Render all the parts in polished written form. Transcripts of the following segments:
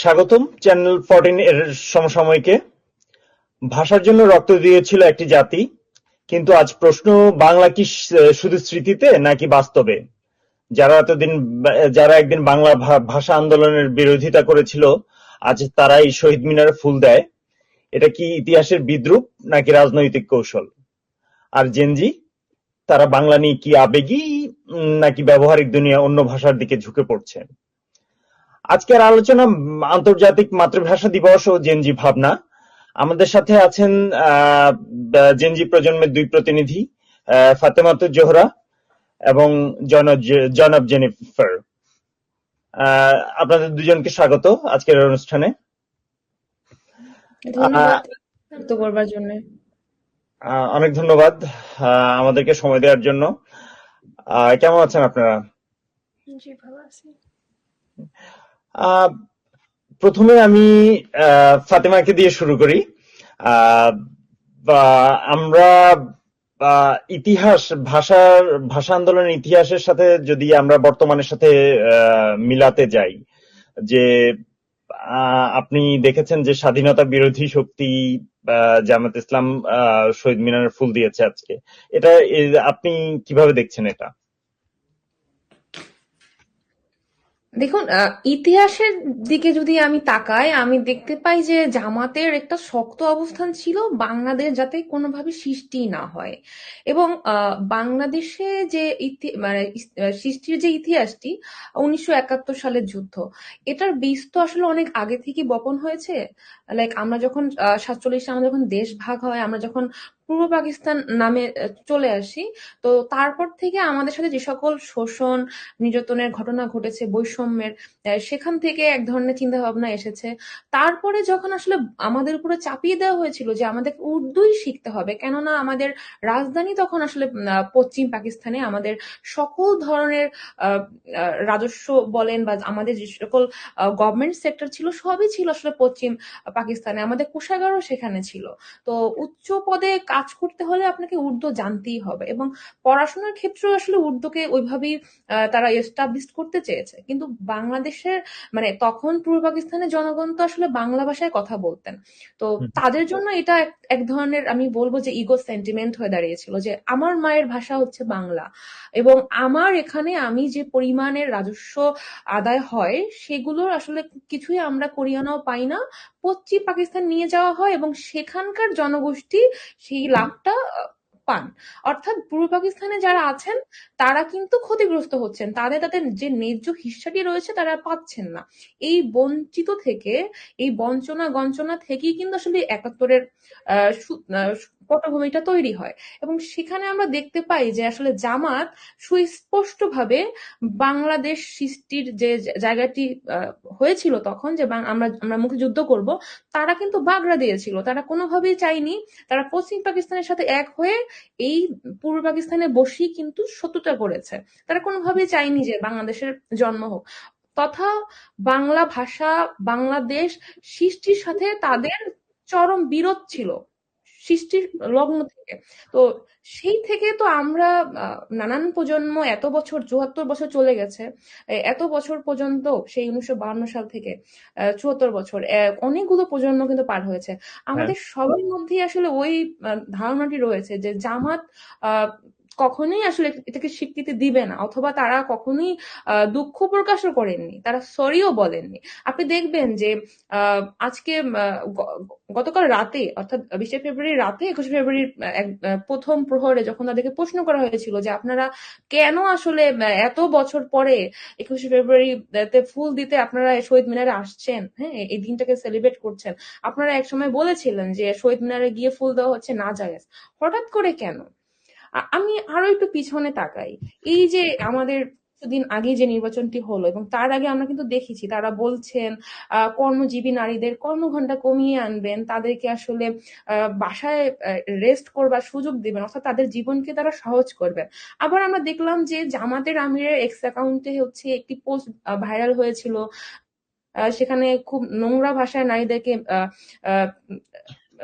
স্বাগতম চ্যানেল 14 এর সমসাময়িকে। ভাষার জন্য রক্ত দিয়েছিল একটি জাতি, কিন্তু আজ প্রশ্ন, বাংলা কি শুধু স্মৃতিতে নাকি বাস্তবে? যারা একদিন বাংলা ভাষা আন্দোলনের বিরোধিতা করেছিল, আজ তারাই শহীদ মিনারে ফুল দেয়। এটা কি ইতিহাসের বিদ্রূপ নাকি রাজনৈতিক কৌশল? আর জেনজি, তারা বাংলা নিয়ে কি আবেগী নাকি ব্যবহারিক দুনিয়া অন্য ভাষার দিকে ঝুঁকে পড়ছে? আজকের আলোচনা আন্তর্জাতিক মাতৃভাষা দিবস ও জেনজি ভাবনা। আমাদের সাথে আছেন জেনজি প্রজন্মের দুই প্রতিনিধি, ফাতেমাতুজ জোহরা এবং জনাব জেনিফার। আপনাদের দুজনকে স্বাগত আজকের অনুষ্ঠানে। ধন্যবাদ তো করবার জন্য। অনেক ধন্যবাদ আমাদেরকে সময় দেওয়ার জন্য। কেমন আছেন আপনারা? জি, ভালো আছি। প্রথমে আমি ফাতেমাকে দিয়ে শুরু করি। আমরা ইতিহাস, ভাষা আন্দোলনের ইতিহাসের সাথে যদি আমরা বর্তমানের সাথে মিলাতে যাই, যে আপনি দেখেছেন যে স্বাধীনতা বিরোধী শক্তি জামাত ইসলাম শহীদ মিনারে ফুল দিয়েছে আজকে। এটা আপনি কিভাবে দেখছেন এটা? দেখুন, ইতিহাসের দিকে যদি আমি তাকাই, আমি দেখতে পাই যে জামাতের একটা শক্ত অবস্থান ছিল বাংলাদেশ যাতে কোনোভাবে সৃষ্টি না হয়। এবং বাংলাদেশে যে সৃষ্টির যে ইতিহাসটি 1971 সালের যুদ্ধ, এটার বীজ তো আসলে অনেক আগে থেকে বপন হয়েছে। লাইক আমরা যখন 47 আমাদের যখন দেশ ভাগ হয়, আমরা যখন পূর্ব পাকিস্তান নামে চলে আসি, তো তারপর থেকে আমাদের সাথে যে সকল শোষণ নির্যাতনের ঘটনা ঘটেছে, বৈষম্যের, সেখান থেকে এক ধরনের চিন্তা ভাবনা এসেছে। তারপরে যখন আসলে আমাদের উপরে চাপিয়ে দেওয়া হয়েছিল যে আমাদের উর্দুই শিখতে হবে, কেননা আমাদের রাজধানী তখন আসলে পশ্চিম পাকিস্তানে, আমাদের সকল ধরনের রাজস্ব বলেন বা আমাদের যে সকল গভর্নমেন্ট সেক্টর ছিল, সবই ছিল আসলে পশ্চিম পাকিস্তানে, আমাদের কোষাগারও সেখানে ছিল। তো উচ্চ পদে কাজ করতে হলে আপনাকে উর্দু জানতেই হবে, এবং পড়াশোনার ক্ষেত্রেও আসলে উর্দুকে ওইভাবেই তারা এস্টাবলিশ করতে চেয়েছে। কিন্তু বাংলাদেশের মানে তখন পূর্ব পাকিস্তানের জনগণ তো আসলে বাংলা ভাষায় কথা বলতেন। তো তাদের জন্য এটা এক ধরনের, আমি বলবো যে ইগো সেন্টিমেন্ট হয়ে দাঁড়িয়েছিল যে আমার মায়ের ভাষা হচ্ছে বাংলা, এবং আমার এখানে আমি যে পরিমাণের রাজস্ব আদায় হয় সেগুলোর আসলে কিছুই আমরা করিয়ানাও পাই না, পশ্চিম পাকিস্তান নিয়ে যাওয়া হয় এবং সেখানকার জনগোষ্ঠী সেই লাভটা পান। অর্থাৎ পূর্ব পাকিস্তানে যারা আছেন তারা কিন্তু ক্ষতিগ্রস্ত হচ্ছেন, তাদের তাদের যে ন্যায্য হিস্সাটি রয়েছে তারা পাচ্ছেন না। এই বঞ্চিত থেকে, এই বঞ্চনা গঞ্চনা থেকেই কিন্তু আসলে 71-এর পটভূমিটা তৈরি হয়। এবং সেখানে আমরা দেখতে পাই যে আসলে জামাত সুস্পষ্টভাবে বাংলাদেশ সৃষ্টির যে জায়গাটি হয়েছিল তখন, যে আমরা আমরা মুক্তিযুদ্ধ করব, তারা কিন্তু বাগড়া দিয়েছিল, তারা কোনোভাবেই চায়নি তারা পশ্চিম পাকিস্তানের সাথে এক হয়ে এই পূর্ব পাকিস্তানে বসেই কিন্তু শত্রুতা করেছে। তারা কোনোভাবেই চায়নি যে বাংলাদেশের জন্ম হোক। তথা বাংলা ভাষা, বাংলাদেশ সৃষ্টির সাথে তাদের চরম বিরোধ ছিল সৃষ্টির লগ্ন থেকে। তো সেই থেকে তো আমরা নানান প্রজন্ম, এত বছর, 74 বছর চলে গেছে, এত বছর পর্যন্ত, সেই 1952 সাল থেকে 74 বছর, অনেকগুলো প্রজন্ম কিন্তু পার হয়েছে। আমাদের সবার মধ্যেই আসলে ওই ধারণাটি রয়েছে যে জামাত কখনোই আসলে এটাকে স্বীকৃতি দিবে না, অথবা তারা কখনোই দুঃখ প্রকাশও করেননি, তারা সরিও বলেননি। আপনি দেখবেন যে আজকে গতকাল রাতে, অর্থাৎ 20 ফেব্রুয়ারি রাতে, 21 ফেব্রুয়ারির প্রথম প্রহরে যখন তাদেরকে প্রশ্ন করা হয়েছিল যে আপনারা কেন আসলে এত বছর পরে 21 ফেব্রুয়ারিতে ফুল দিতে আপনারা শহীদ মিনারে আসছেন, হ্যাঁ, এই দিনটাকে সেলিব্রেট করছেন, আপনারা একসময় বলেছিলেন যে শহীদ মিনারে গিয়ে ফুল দেওয়া হচ্ছে নাজায়েজ, হঠাৎ করে কেন? আমি আরো একটু পিছনে তাকাই। এই যে আমাদের কিছুদিন আগে যে নির্বাচনটি হলো, এবং তার আগে আমরা কিন্তু দেখেছি তারা বলছেন কর্মজীবী নারীদের কর্মঘণ্টা কমিয়ে আনবেন, তাদেরকে আসলে বাসায় রেস্ট করবার সুযোগ দিবেন, অর্থাৎ তাদের জীবনকে তারা সহজ করবেন। আবার আমরা দেখলাম যে জামাতের আমিরের এক্স অ্যাকাউন্টে হচ্ছে একটি পোস্ট ভাইরাল হয়েছিল, সেখানে খুব নোংরা ভাষায় নারীদেরকে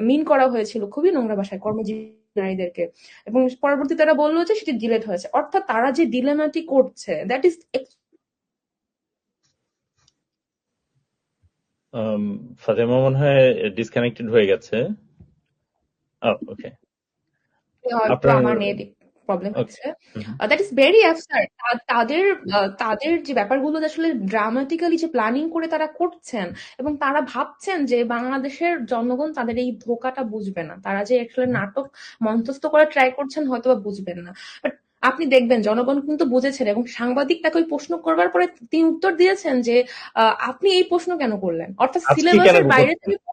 মিন করা হয়েছিল, খুবই নোংরা ভাষায় কর্মজীবী নারীদেরকে, এবং পরবর্তীতে তারা বললো যে সেটি ডিলেট হয়েছে। অর্থাৎ তারা যে ডিলেমাটি করছে, দ্যাট ইজ আম, ফাতেমা মনে হয় ডিসকানেক্টেড হয়ে গেছে। ওকে, একটু আপনার আমার নেট প্রবলেম ওকে। হচ্ছে। That is very absurd. তাদের তাদের যে ব্যাপারগুলো যে আসলে ড্রামাটিক্যালি যে প্ল্যানিং করে তারা করছেন, এবং তারা ভাবছেন যে বাংলাদেশের জনগণ তাদের এই ধোঁকাটা বুঝবে না, তারা যে আসলে নাটক মঞ্চস্থ করে ট্রাই করছেন হয়তো বা বুঝবেন না। বাট আপনি দেখবেন জনগণ কিন্তু বুঝেছেন, এবং সাংবাদিক তাকে ওই প্রশ্ন করবার পরে তিনি উত্তর দিয়েছেন যে আপনি এই প্রশ্ন কেন করলেন, অর্থাৎ আজকে কেন সিলেবাসের বাইরে করছেন? থেকে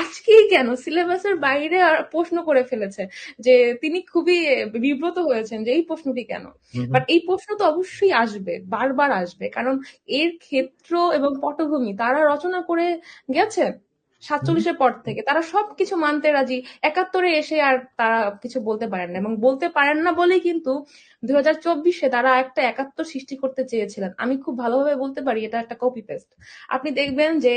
আজকেই কেন সিলেবাসের বাইরে আর প্রশ্ন করে ফেলেছে, যে তিনি খুবই বিব্রত হয়েছেন যে এই প্রশ্নটি কেন। হুম, হুম, বাট এই প্রশ্ন তো অবশ্যই আসবে, বারবার আসবে, কারণ এর ক্ষেত্র এবং পটভূমি তারা রচনা করে গেছে হুম। 47-এর পর থেকে। তারা সবকিছু মানতে রাজি, 71-এ এসে আর তারা কিছু বলতে পারেন না, এবং বলতে পারেন না বলেই কিন্তু 2024-এ তারা একটা 71 সৃষ্টি করতে চেয়েছিলেন। আমি খুব ভালোভাবে বলতে পারি এটা একটা কপি পেস্ট। আপনি দেখবেন যে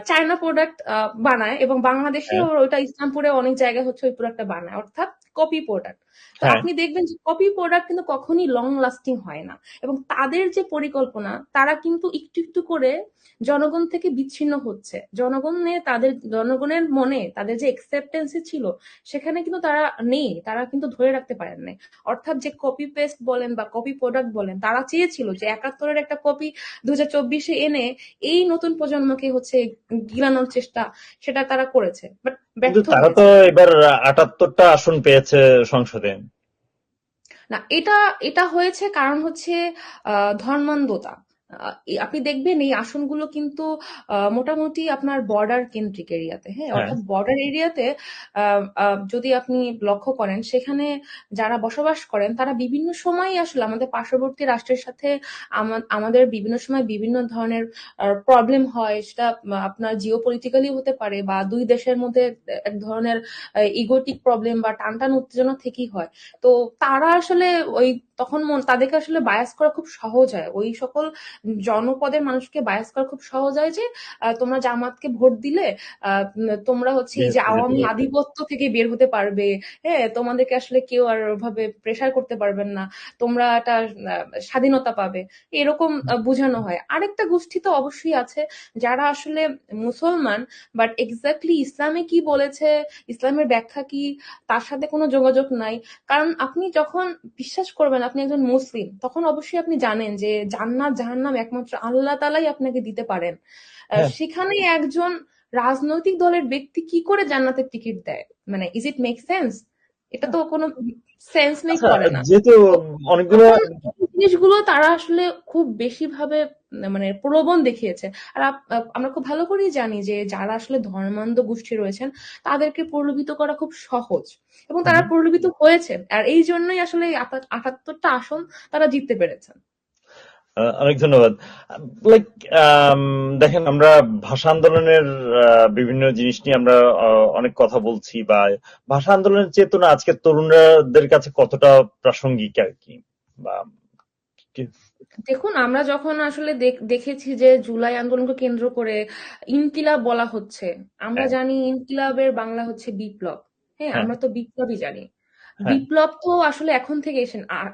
চায়না প্রোডাক্ট বানায়, এবং বাংলাদেশেও হ্যাঁ, ওটা ইসলামপুরে অনেক জায়গায় হচ্ছে ওই প্রোডাক্টটা বানায়, অর্থাৎ কপি প্রোডাক্ট। তো হ্যাঁ। আপনি দেখবেন যে কপি প্রোডাক্ট কিন্তু কখনই লং লাস্টিং হয় না, এবং তাদের যে পরিকল্পনা তারা কিন্তু একটু একটু করে জনগণ থেকে বিচ্ছিন্ন হচ্ছে। জনগণের মনে তাদের যে একসেপ্টেন্সি ছিল সেখানে কিন্তু তারা নেই, তারা কিন্তু ধরে রাখতে পারেন নাই। অর্থাৎ যে কপি পেস্ট বলেন বা কপি প্রোডাক্ট বলেন, তারা চেয়েছিল যে 71-এর একটা কপি 2024-এ এনে এই নতুন প্রজন্মকে হচ্ছে গিলানোর চেষ্টা, সেটা তারা করেছে, বাট কিন্তু ব্যর্থ তারা তো হয়েছে। এবার 78টা আসন পেয়েছে সংসদে। না, এটা এটা হয়েছে কারণ হচ্ছে ধর্মান্ধতা। আপনি দেখবেন এই আসনগুলো কিন্তু মোটামুটি আপনার বর্ডার কেন্দ্রিক এরিয়াতে, হ্যাঁ, হ্যাঁ, অর্থাৎ বর্ডার এরিয়াতে যদি আপনি লক্ষ্য করেন সেখানে যারা বসবাস করেন তারা বিভিন্ন সময় আসলে আমাদের পার্শ্ববর্তী রাষ্ট্রের সাথে আমাদের বিভিন্ন সময় বিভিন্ন ধরনের প্রবলেম হয়, সেটা আপনার জিও পলিটিক্যালি হতে পারে, বা দুই দেশের মধ্যে এক ধরনের ইগোটিক প্রবলেম বা টানটান উত্তেজনা থেকেই হয়। তো তারা আসলে ওই তখন তাদেরকে আসলে বায়াস করা খুব সহজ হয়, ওই সকল জনপদের মানুষকে বায়াস করা খুব সহজ হয় যে তোমরা জামাতকে ভোট দিলে তোমরা হচ্ছে এই যে বিএনপি যেতে আওয়ামী পারবে। আধিপত্য থেকে বের হতে পারবে। হ্যাঁ, তোমাদেরকে আসলে কেউ আর ওভাবে প্রেসার করতে পারবেন না, তোমরা একটা স্বাধীনতা পাবে, এরকম বোঝানো হয়। আরেকটা গোষ্ঠী তো অবশ্যই আছে যারা আসলে মুসলমান, বাট এক্স্যাক্টলি ইসলামে কি বলেছে, ইসলামের ব্যাখ্যা কি, তার সাথে কোনো যোগাযোগ নাই। কারণ আপনি যখন বিশ্বাস করবেন আপনি একজন মুসলিম, তখন অবশ্যই আপনি জানেন যে জান্নাত জাহান্নাম একমাত্র আল্লাহ তাআলাই আপনাকে দিতে পারেন। হ্যাঁ। সেখানে একজন রাজনৈতিক দলের ব্যক্তি কি করে জান্নাতের টিকিট দেয়, মানে ইজ ইট মেক সেন্স? এটা তো কোনো সেন্স মেক আচ্ছা, করে না। যেহেতু তো অনেকগুলো তখন এই জিনিসগুলো তারা আসলে খুব বেশি ভাবে মানে প্রলোভন দেখিয়েছে। আর আমরা খুব ভালো করেই জানি যে যারা আসলে ধর্মান্ধ গোষ্ঠী রয়েছেন তাদেরকে প্রলোভিত করা খুব সহজ, এবং তারা প্রলোভিত হয়েছে, আর এই জন্যই আসলে এই 78টা আসন তারা জিততে পেরেছেন। অনেক ধন্যবাদ। লাইক, দেখেন, আমরা ভাষা আন্দোলনের বিভিন্ন জিনিস নিয়ে আমরা অনেক কথা বলছি, বা ভাষা আন্দোলনের চেতনা আজকের তরুণদের কাছে কতটা প্রাসঙ্গিক আর কি, বা কি- দেখুন, আমরা যখন আসলে দেখেছি যে জুলাই আন্দোলনকে কেন্দ্র করে ইনকিলাব বলা হচ্ছে, আমরা হ্যাঁ, জানি ইনকিলাবের বাংলা হচ্ছে বিপ্লব। হ্যাঁ, হ্যাঁ, আমরা তো বিপ্লবই জানি। হ্যাঁ। বিপ্লব তো আসলে এখন থেকে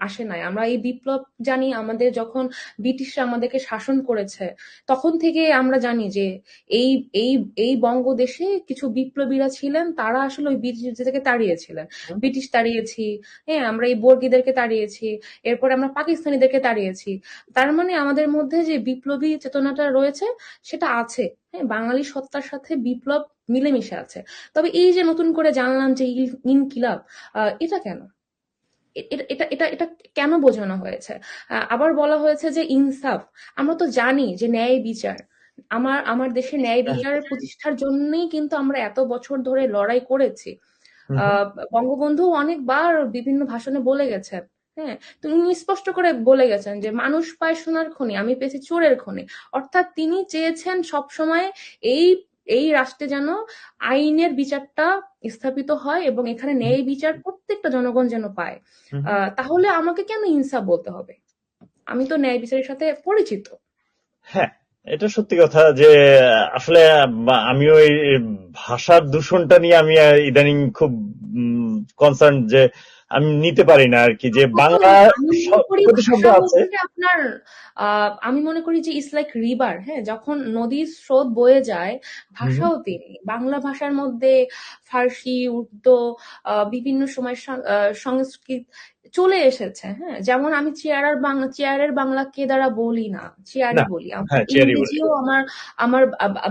আসে নাই, আমরা এই বিপ্লব জানি আমাদের যখন ব্রিটিশরা আমাদেরকে শাসন করেছে তখন থেকে আমরা জানি যে এই এই এই বঙ্গদেশে কিছু বিপ্লবীরা ছিলেন, তারা আসলে ওই ব্রিটিশদেরকে তাড়িয়েছিলেন। ব্রিটিশ তাড়িয়েছি, হ্যাঁ, আমরা এই বর্গীদেরকে তাড়িয়েছি, এরপরে আমরা পাকিস্তানিদেরকে তাড়িয়েছি। তার মানে আমাদের মধ্যে যে বিপ্লবী চেতনাটা রয়েছে সেটা আছে। হ্যাঁ, বাঙালি সত্তার সাথে বিপ্লব মিলেমিশে আছে। তবে এই যে নতুন করে জানলাম যে ইনকিলাব, এটা কেন, এটা এটা এটা এটা কেন বোঝানো হয়েছে? আবার বলা হয়েছে যে ইনসাফ। আমরা তো জানি যে ন্যায় বিচার, আমার আমার দেশে ন্যায় হ্যাঁ, বিচার প্রতিষ্ঠার জন্যই কিন্তু আমরা এত বছর ধরে লড়াই করেছি। হুম, হুম, আহ বঙ্গবন্ধু অনেকবার বিভিন্ন ভাষণে বলে গেছেন। হ্যাঁ, তো উনি স্পষ্ট করে বলে গেছেন যে মানুষ পায় সোনার খনি, আমি পেয়েছি চোরের খনি। অর্থাৎ তিনি চেয়েছেন সবসময় এই এই রাষ্ট্রে যেন আইনের বিচারটা স্থাপিত হয়, এবং এখানে ন্যায় বিচার প্রত্যেকটা জনগণ যেন পায়। হুম, হুম। তাহলে আমাকে কেন ইনসাফ বলতে হবে? আমি তো ন্যায় বিচারের সাথে পরিচিত। হ্যাঁ, এটা সত্যি কথা যে আসলে আমিও এই ভাষার দূষণটা নিয়ে আমি ইদানিং খুব কনসার্ন যে আমি নিতে পারি না আর কি, যে এখন বাংলা আমি মনে করি প্রতিশব্দ ভাষা আছে। হচ্ছে আপনার আমি মনে করি যে ইটস লাইক রিভার, হ্যাঁ, যখন নদীর স্রোত বয়ে যায়, হুম, ভাষাও তেমনি। বাংলা ভাষার মধ্যে ফার্সি, উর্দু, বিভিন্ন সময় সংস্কৃত চলে এসেছে, হ্যাঁ, যেমন আমি চেয়ারের বাংলা কে দ্বারা বলি না, চেয়ারই না, বলি। আমার হ্যাঁ চেয়ারই বলি। ইংরেজিও আমার আমার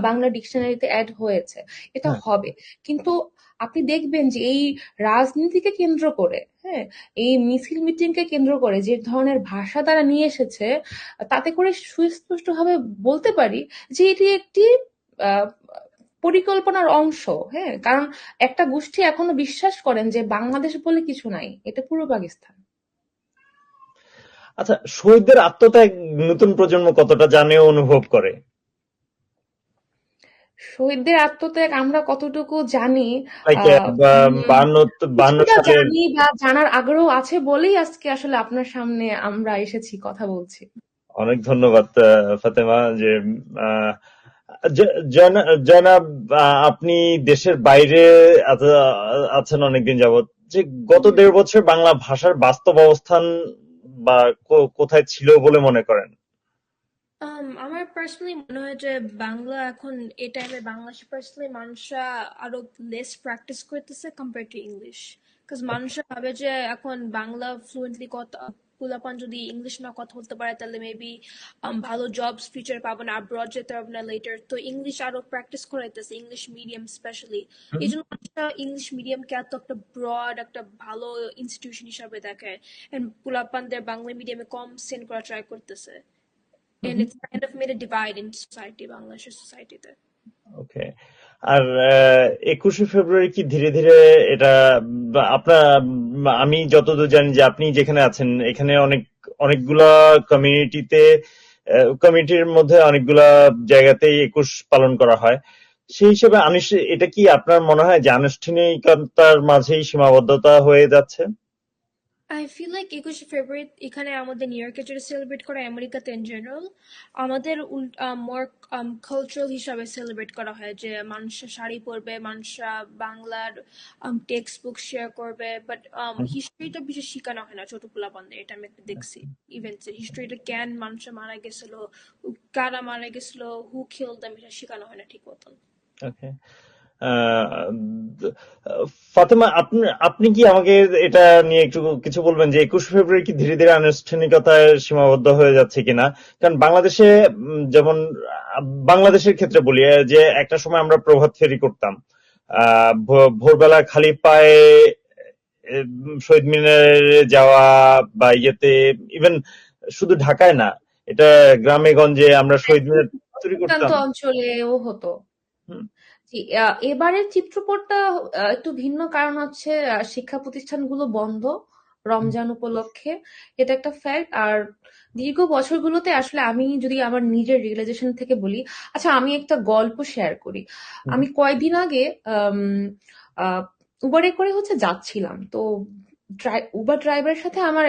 বাংলা ডিকশনারিতে অ্যাড হয়েছে, এটা হ্যাঁ। হবে। কিন্তু আপনি দেখবেন যে এই রাজনীতিকে কেন্দ্র করে, হ্যাঁ, এই মিছিল মিটিংকে কেন্দ্র করে যে ধরনের ভাষা তারা নিয়ে এসেছে, তাতে করে সুস্পষ্টভাবে বলতে পারি যে এটি একটি আহ, পরিকল্পনার অংশ। হ্যাঁ, কারণ একটা গোষ্ঠী এখনো বিশ্বাস করেন যে বাংলাদেশ বলে কিছু নাই, এটা পুরো পাকিস্তান। আচ্ছা, শহীদদের আত্মত্যাগ নতুন প্রজন্ম কতটা জানে ও অনুভব করে? শহীদদের আত্মত্যাগ আমরা কতটুকু জানি, লাইক আহ উম, 52 কিছুটা সালের। জানি বা জানার আগ্রহ আছে বলেই আজকে আসলে আপনার সামনে আমরা এসেছি, কথা বলছি। অনেক ধন্যবাদ ফাতেমা, যে আহ, জনাব, আপনি দেশের বাইরে আছেন অনেকদিন যাবত, যে গত হুম। 1.5 বছর বাংলা ভাষার বাস্তব অবস্থান বা কোথায় ছিল বলে মনে করেন? আমার পার্সোনালি মনে হয় যে বাংলা এখন এই টাইমে বাংলাদেশে পার্সোনালি মানুষরা আরো লেস প্র্যাকটিস করতেছে কম্পেয়ার টু ইংলিশ, বিকজ মানুষরা ভাবে যে এখন বাংলা ফ্লুয়েন্টলি কথা পোলাপান যদি ইংলিশ না কথা বলতে পারে তাহলে মেবি ভালো জবস ফিউচার পাবে না, আব্রড যেতে পারবে না লেটার, তো ইংলিশ আরো প্র্যাকটিস করাইতেছে, ইংলিশ মিডিয়াম স্পেশালি। এই জন্য মানুষরা ইংলিশ মিডিয়ামকে এত একটা ব্রড একটা ভালো ইনস্টিটিউশন হিসাবে দেখে, এন্ড পোলাপানদের বাংলা মিডিয়ামে কম সেন্ড করা ট্রাই করতেছে, and it's kind of made a divide in society, Bangladesh society তে। ওকে। আর 21শে ফেব্রুয়ারি কি ধীরে ধীরে এটা, আপনার, আমি যতদূর জানি যে আপনি যেখানে আছেন এখানে অনেকগুলা কমিউনিটিতে, কমিউনিটির মধ্যে অনেকগুলা জায়গাতেই 21 পালন করা হয়। সেই হিসেবে এটা কি আপনার মনে হয় যে আনুষ্ঠানিকতার মাঝেই সীমাবদ্ধতা হয়ে যাচ্ছে? I feel like 21শে ফেব্রুয়ারি এখানে আমাদের নিউ ইয়র্কে যেটা সেলিব্রেট করা হয়, আমেরিকাতে ইন জেনারেল আমাদের মোর কালচারাল হিসাবে সেলিব্রেট করা হয়, যে মানুষরা শাড়ি পরবে, মানুষরা বাংলার টেক্সট বুক শেয়ার করবে, বাট হিস্ট্রিটা বেশি শেখানো হয় না ছোট পোলাপানদের, এটা আমি একটা দেখছি ইভেন্টসে। হিস্ট্রিটা কেন মানুষরা মারা গেছিল, কারা মারা গেছিল, হু কিল দেম, এটা শেখানো হয় না ঠিক মতন। ওকে। আহ, ফাতেমা, আপনি আপনি কি আমাকে এটা নিয়ে একটু কিছু বলবেন যে 21শে ফেব্রুয়ারি কি ধীরে ধীরে আনুষ্ঠানিকতায় সীমাবদ্ধ হয়ে যাচ্ছে কিনা? কারণ বাংলাদেশে, যেমন বাংলাদেশের ক্ষেত্রে বলি, যে একটা সময় আমরা প্রভাত ফেরি করতাম, ভোরবেলা খালি পায়ে শহীদ মিনারে যাওয়া, বা ইয়েতে, ইভেন শুধু ঢাকায় না, এটা গ্রামে গঞ্জে আমরা শহীদ মিনার তৈরি প্রত্যন্ত করতাম। অঞ্চলেও হতো। হুম, জি, এবারের চিত্রপটটা একটু ভিন্ন, কারণ হচ্ছে শিক্ষা প্রতিষ্ঠানগুলো বন্ধ হুম, রমজান উপলক্ষে, এটা একটা ফ্যাক্ট। আর দীর্ঘ বছরগুলোতে আসলে আমি যদি আমার নিজের রিয়েলাইজেশন থেকে বলি, আচ্ছা আমি একটা গল্প শেয়ার করি। হুম, আমি কয়েকদিন আগে উবারে করে হচ্ছে যাচ্ছিলাম, তো উবার ড্রাইভারের সাথে আমার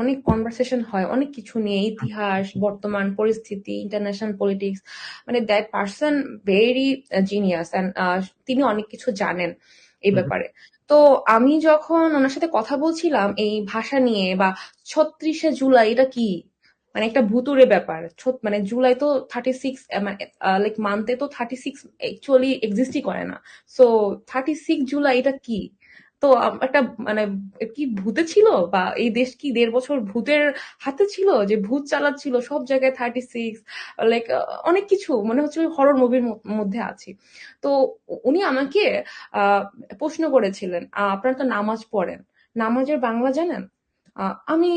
অনেক কনভারসেশন হয় অনেক কিছু নিয়ে, ইতিহাস, বর্তমান পরিস্থিতি, ইন্টারন্যাশনাল পলিটিক্স। মানে that person vary genius, and তিনি অনেক কিছু জানেন এই হুম, ব্যাপারে। তো আমি যখন ওনার সাথে কথা বলছিলাম এই ভাষা নিয়ে, বা 36শে জুলাই এটা কি, মানে একটা ভুতুড়ে ব্যাপার। মানে জুলাই তো 36, মানে লাইক মান্থে তো 36 অ্যাকচুয়ালি এক্সিস্টই করে না। সো 36 জুলাই এটা কি? তো একটা মানে কি ভূতে ছিল, বা এই দেশ কি 1.5 বছর ভূতের হাতে ছিল, যে ভূত চালাচ্ছিল সব জায়গায় 36, লাইক অনেক কিছু মনে হচ্ছে হরর মুভির মধ্যে আছি। তো উনি আমাকে আহ প্রশ্ন করেছিলেন, আপনারা তো নামাজ পড়েন, নামাজের বাংলা জানেন? আমি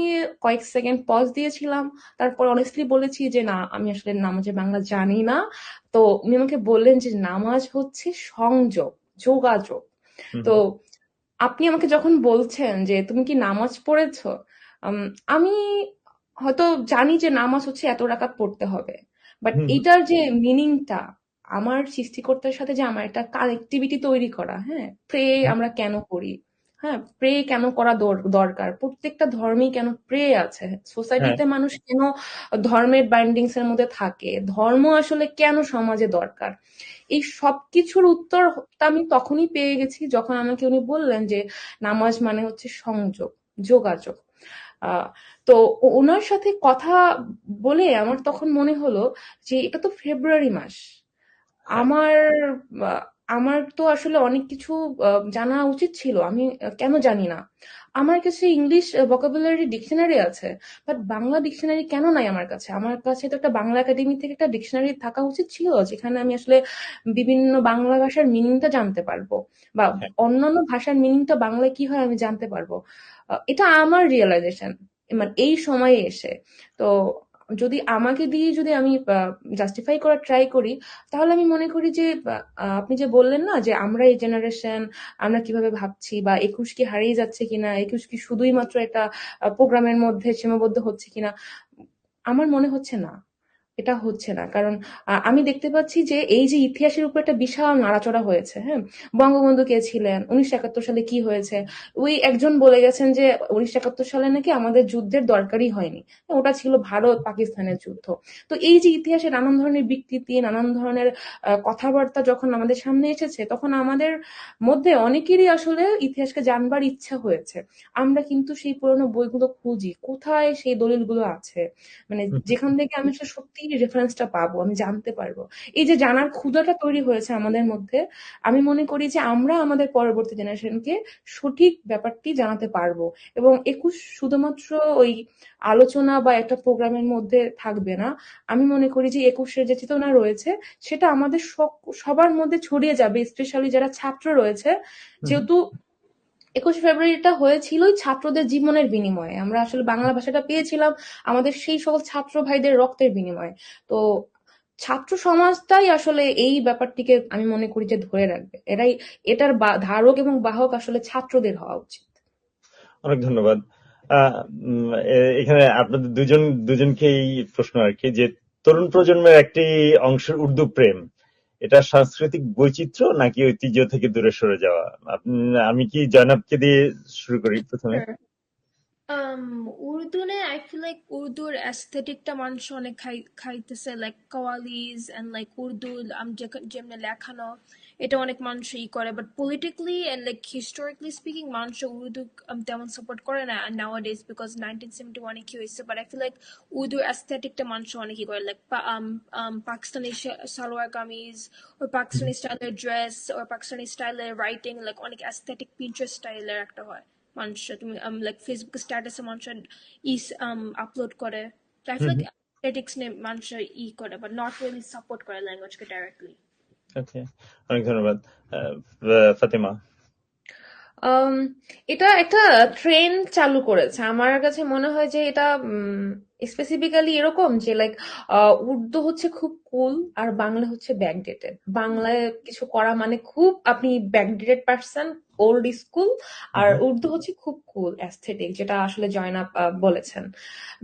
কয়েক সেকেন্ড পজ দিয়েছিলাম, তারপর অনেস্টলি বলেছি যে না, আমি আসলে নামাজের বাংলা জানি না। তো উনি আমাকে বললেন যে নামাজ হচ্ছে সংযোগ, যোগাযোগ। হুম, তো আপনি আমাকে যখন বলছেন যে তুমি কি নামাজ পড়েছো, উম, আমি হয়তো জানি যে নামাজ হচ্ছে এত রাকাত পড়তে হবে, বাট হুম, এটার যে মিনিংটা, আমার সৃষ্টিকর্তার সাথে যে আমার একটা কানেক্টিভিটি তৈরি করা, হ্যাঁ, প্রে হুম, আমরা কেন করি, হ্যাঁ, প্রে কেন করা দরকার, প্রত্যেকটা ধর্মেই কেন প্রে আছে, হ্যাঁ, সোসাইটিতে মানুষ কেন ধর্মের বাইন্ডিংস এর মধ্যে থাকে, ধর্ম আসলে কেন সমাজে দরকার, এই সবকিছুর উত্তর আমি তখনই পেয়ে গেছি যখন আমাকে উনি বললেন যে নামাজ মানে হচ্ছে সংযোগ। যোগাযোগ। আহ তো ওনার সাথে কথা বলে আমার তখন মনে হলো যে এটা তো ফেব্রুয়ারি মাস। হ্যাঁ। আমার আহ, আমার তো আসলে অনেক কিছু জানা উচিত ছিল, আমি কেন জানি না। আমার কাছে ইংলিশ ভোকাবুলারি ডিকশনারি আছে, বাট বাংলা ডিকশনারি কেন নাই আমার কাছে? আমার কাছে তো একটা বাংলা একাডেমি থেকে একটা ডিকশনারি থাকা উচিত ছিল, যেখানে আমি আসলে বিভিন্ন বাংলা ভাষার মিনিংটা জানতে পারবো, বা হ্যাঁ। অন্যান্য ভাষার মিনিংটা বাংলায় কি হয় আমি জানতে পারবো। এটা আমার রিয়েলাইজেশন মানে এই সময়ে এসে। তো যদি আমাকে দিয়ে যদি আমি জাস্টিফাই করার ট্রাই করি, তাহলে আমি মনে করি যে আপনি যে বললেন না যে আমরা এই জেনারেশন, আমরা কিভাবে ভাবছি, বা 21 কি হারিয়ে যাচ্ছে কিনা, 21 কি শুধুই মাত্র একটা প্রোগ্রামের মধ্যে সীমাবদ্ধ হচ্ছে কিনা, আমার মনে হচ্ছে না এটা হচ্ছে না। কারণ আমি দেখতে পাচ্ছি যে এই যে ইতিহাসের উপর একটা বিশাল নাড়াচড়া হয়েছে। হ্যাঁ, বঙ্গবন্ধু কে ছিলেন, 1971 সালে কি হয়েছে, ওই একজন বলে গেছেন যে 1971 সালে নাকি আমাদের যুদ্ধের দরকারই হয়নি, ওটা ছিল ভারত পাকিস্তানের যুদ্ধ। তো এই যে ইতিহাসে নানান ধরনের বিকৃতি, নানান ধরনের কথাবার্তা যখন আমাদের সামনে এসেছে, তখন আমাদের মধ্যে অনেকেরই আসলে ইতিহাসকে জানবার ইচ্ছা হয়েছে। আমরা কিন্তু সেই পুরোনো বইগুলো খুঁজি, কোথায় সেই দলিলগুলো আছে, মানে যেখান থেকে আমি আসলে সত্যি রেফারেন্সটা পাবো, আমি জানতে পারবো। এই যে জানার ক্ষুধাটা তৈরি হয়েছে আমাদের মধ্যে, আমি মনে করি যে আমরা আমাদের পরবর্তী জেনারেশনকে সঠিক ব্যাপারটি জানাতে পারবো। এবং 21 শুধুমাত্র ওই আলোচনা বা একটা প্রোগ্রামের মধ্যে থাকবে না। আমি মনে করি যে 21-এর যে চেতনা রয়েছে সেটা আমাদের সবার মধ্যে ছড়িয়ে যাবে, স্পেশালি যারা ছাত্র রয়েছে। যেহেতু 21 ফেব্রুয়ারিটা হয়েছিলই ছাত্রদের জীবনের বিনিময়ে, আমরা আসলে বাংলা ভাষাটা পেয়েছিলাম আমাদের সেই সকল ছাত্র ভাইদের রক্তের বিনিময়ে। তো ছাত্র সমাজটাই আসলে এই ব্যাপারটিকে আমি মনে করি যে ধরে রাখবে, এটার ধারক এবং বাহক আসলে ছাত্রদের হওয়া উচিত। অনেক ধন্যবাদ। এখানে আপনাদের দুজনকেই প্রশ্ন আর কি, যে তরুণ প্রজন্মের একটি অংশের উর্দু প্রেম, এটা সাংস্কৃতিক বৈচিত্র্য নাকি ঐতিহ্য থেকে দূরে সরে যাওয়া? আমি কি জয়নাবকে দিয়ে শুরু করি প্রথমে? উর্দুনে I feel like উর্দুর অ্যাস্থেটিকটা মানুষ অনেক খাইতেছে, like qawwalis and like Urdu যেমনি লেখানো, এটা অনেক মানুষ করে, but politically and like historically speaking মানুষ উর্দু তেমন সাপোর্ট করে না নাও ডেজ, বিকজ 1971 কি হয়েছে। বাট আই ফিল লাইক উর্দুর অ্যাস্থেটিকটা মানুষ অনেক করে, লাইক পাকিস্তানি সালোয়ার কামিজ, ওর পাকিস্তানি স্টাইলের ড্রেস, ওর পাকিস্তানি স্টাইলের রাইটিং, লাইক অনেক অ্যাস্থেটিক পিন্টারেস্ট স্টাইলের একটা হয়। মানুষ তুমি লাইক ফেসবুক স্ট্যাটাসে মানুষ আপলোড করে। আই ফিল লাইক অ্যাথলেটিক্স নিয়ে মানুষ করে, বাট নট রিয়েলি সাপোর্ট করে ল্যাঙ্গুয়েজকে ডাইরেক্টলি। ওকে, অনেক ধন্যবাদ। ফাতেমা? আম, এটা একটা ট্রেন্ড চালু করেছে, আমার কাছে মনে হয় যে এটা স্পেসিফিক্যালি এরকম যে লাইক উর্দু হচ্ছে খুব কুল আর বাংলা হচ্ছে ব্যাকডেটেড। বাংলায় কিছু করা মানে খুব আপনি ব্যাকডেটেড পার্সন, ওল্ড স্কুল। আর উর্দু হচ্ছে খুব কুল অ্যাস্থেটিক, যেটা আসলে জয়নাব বলেছেন।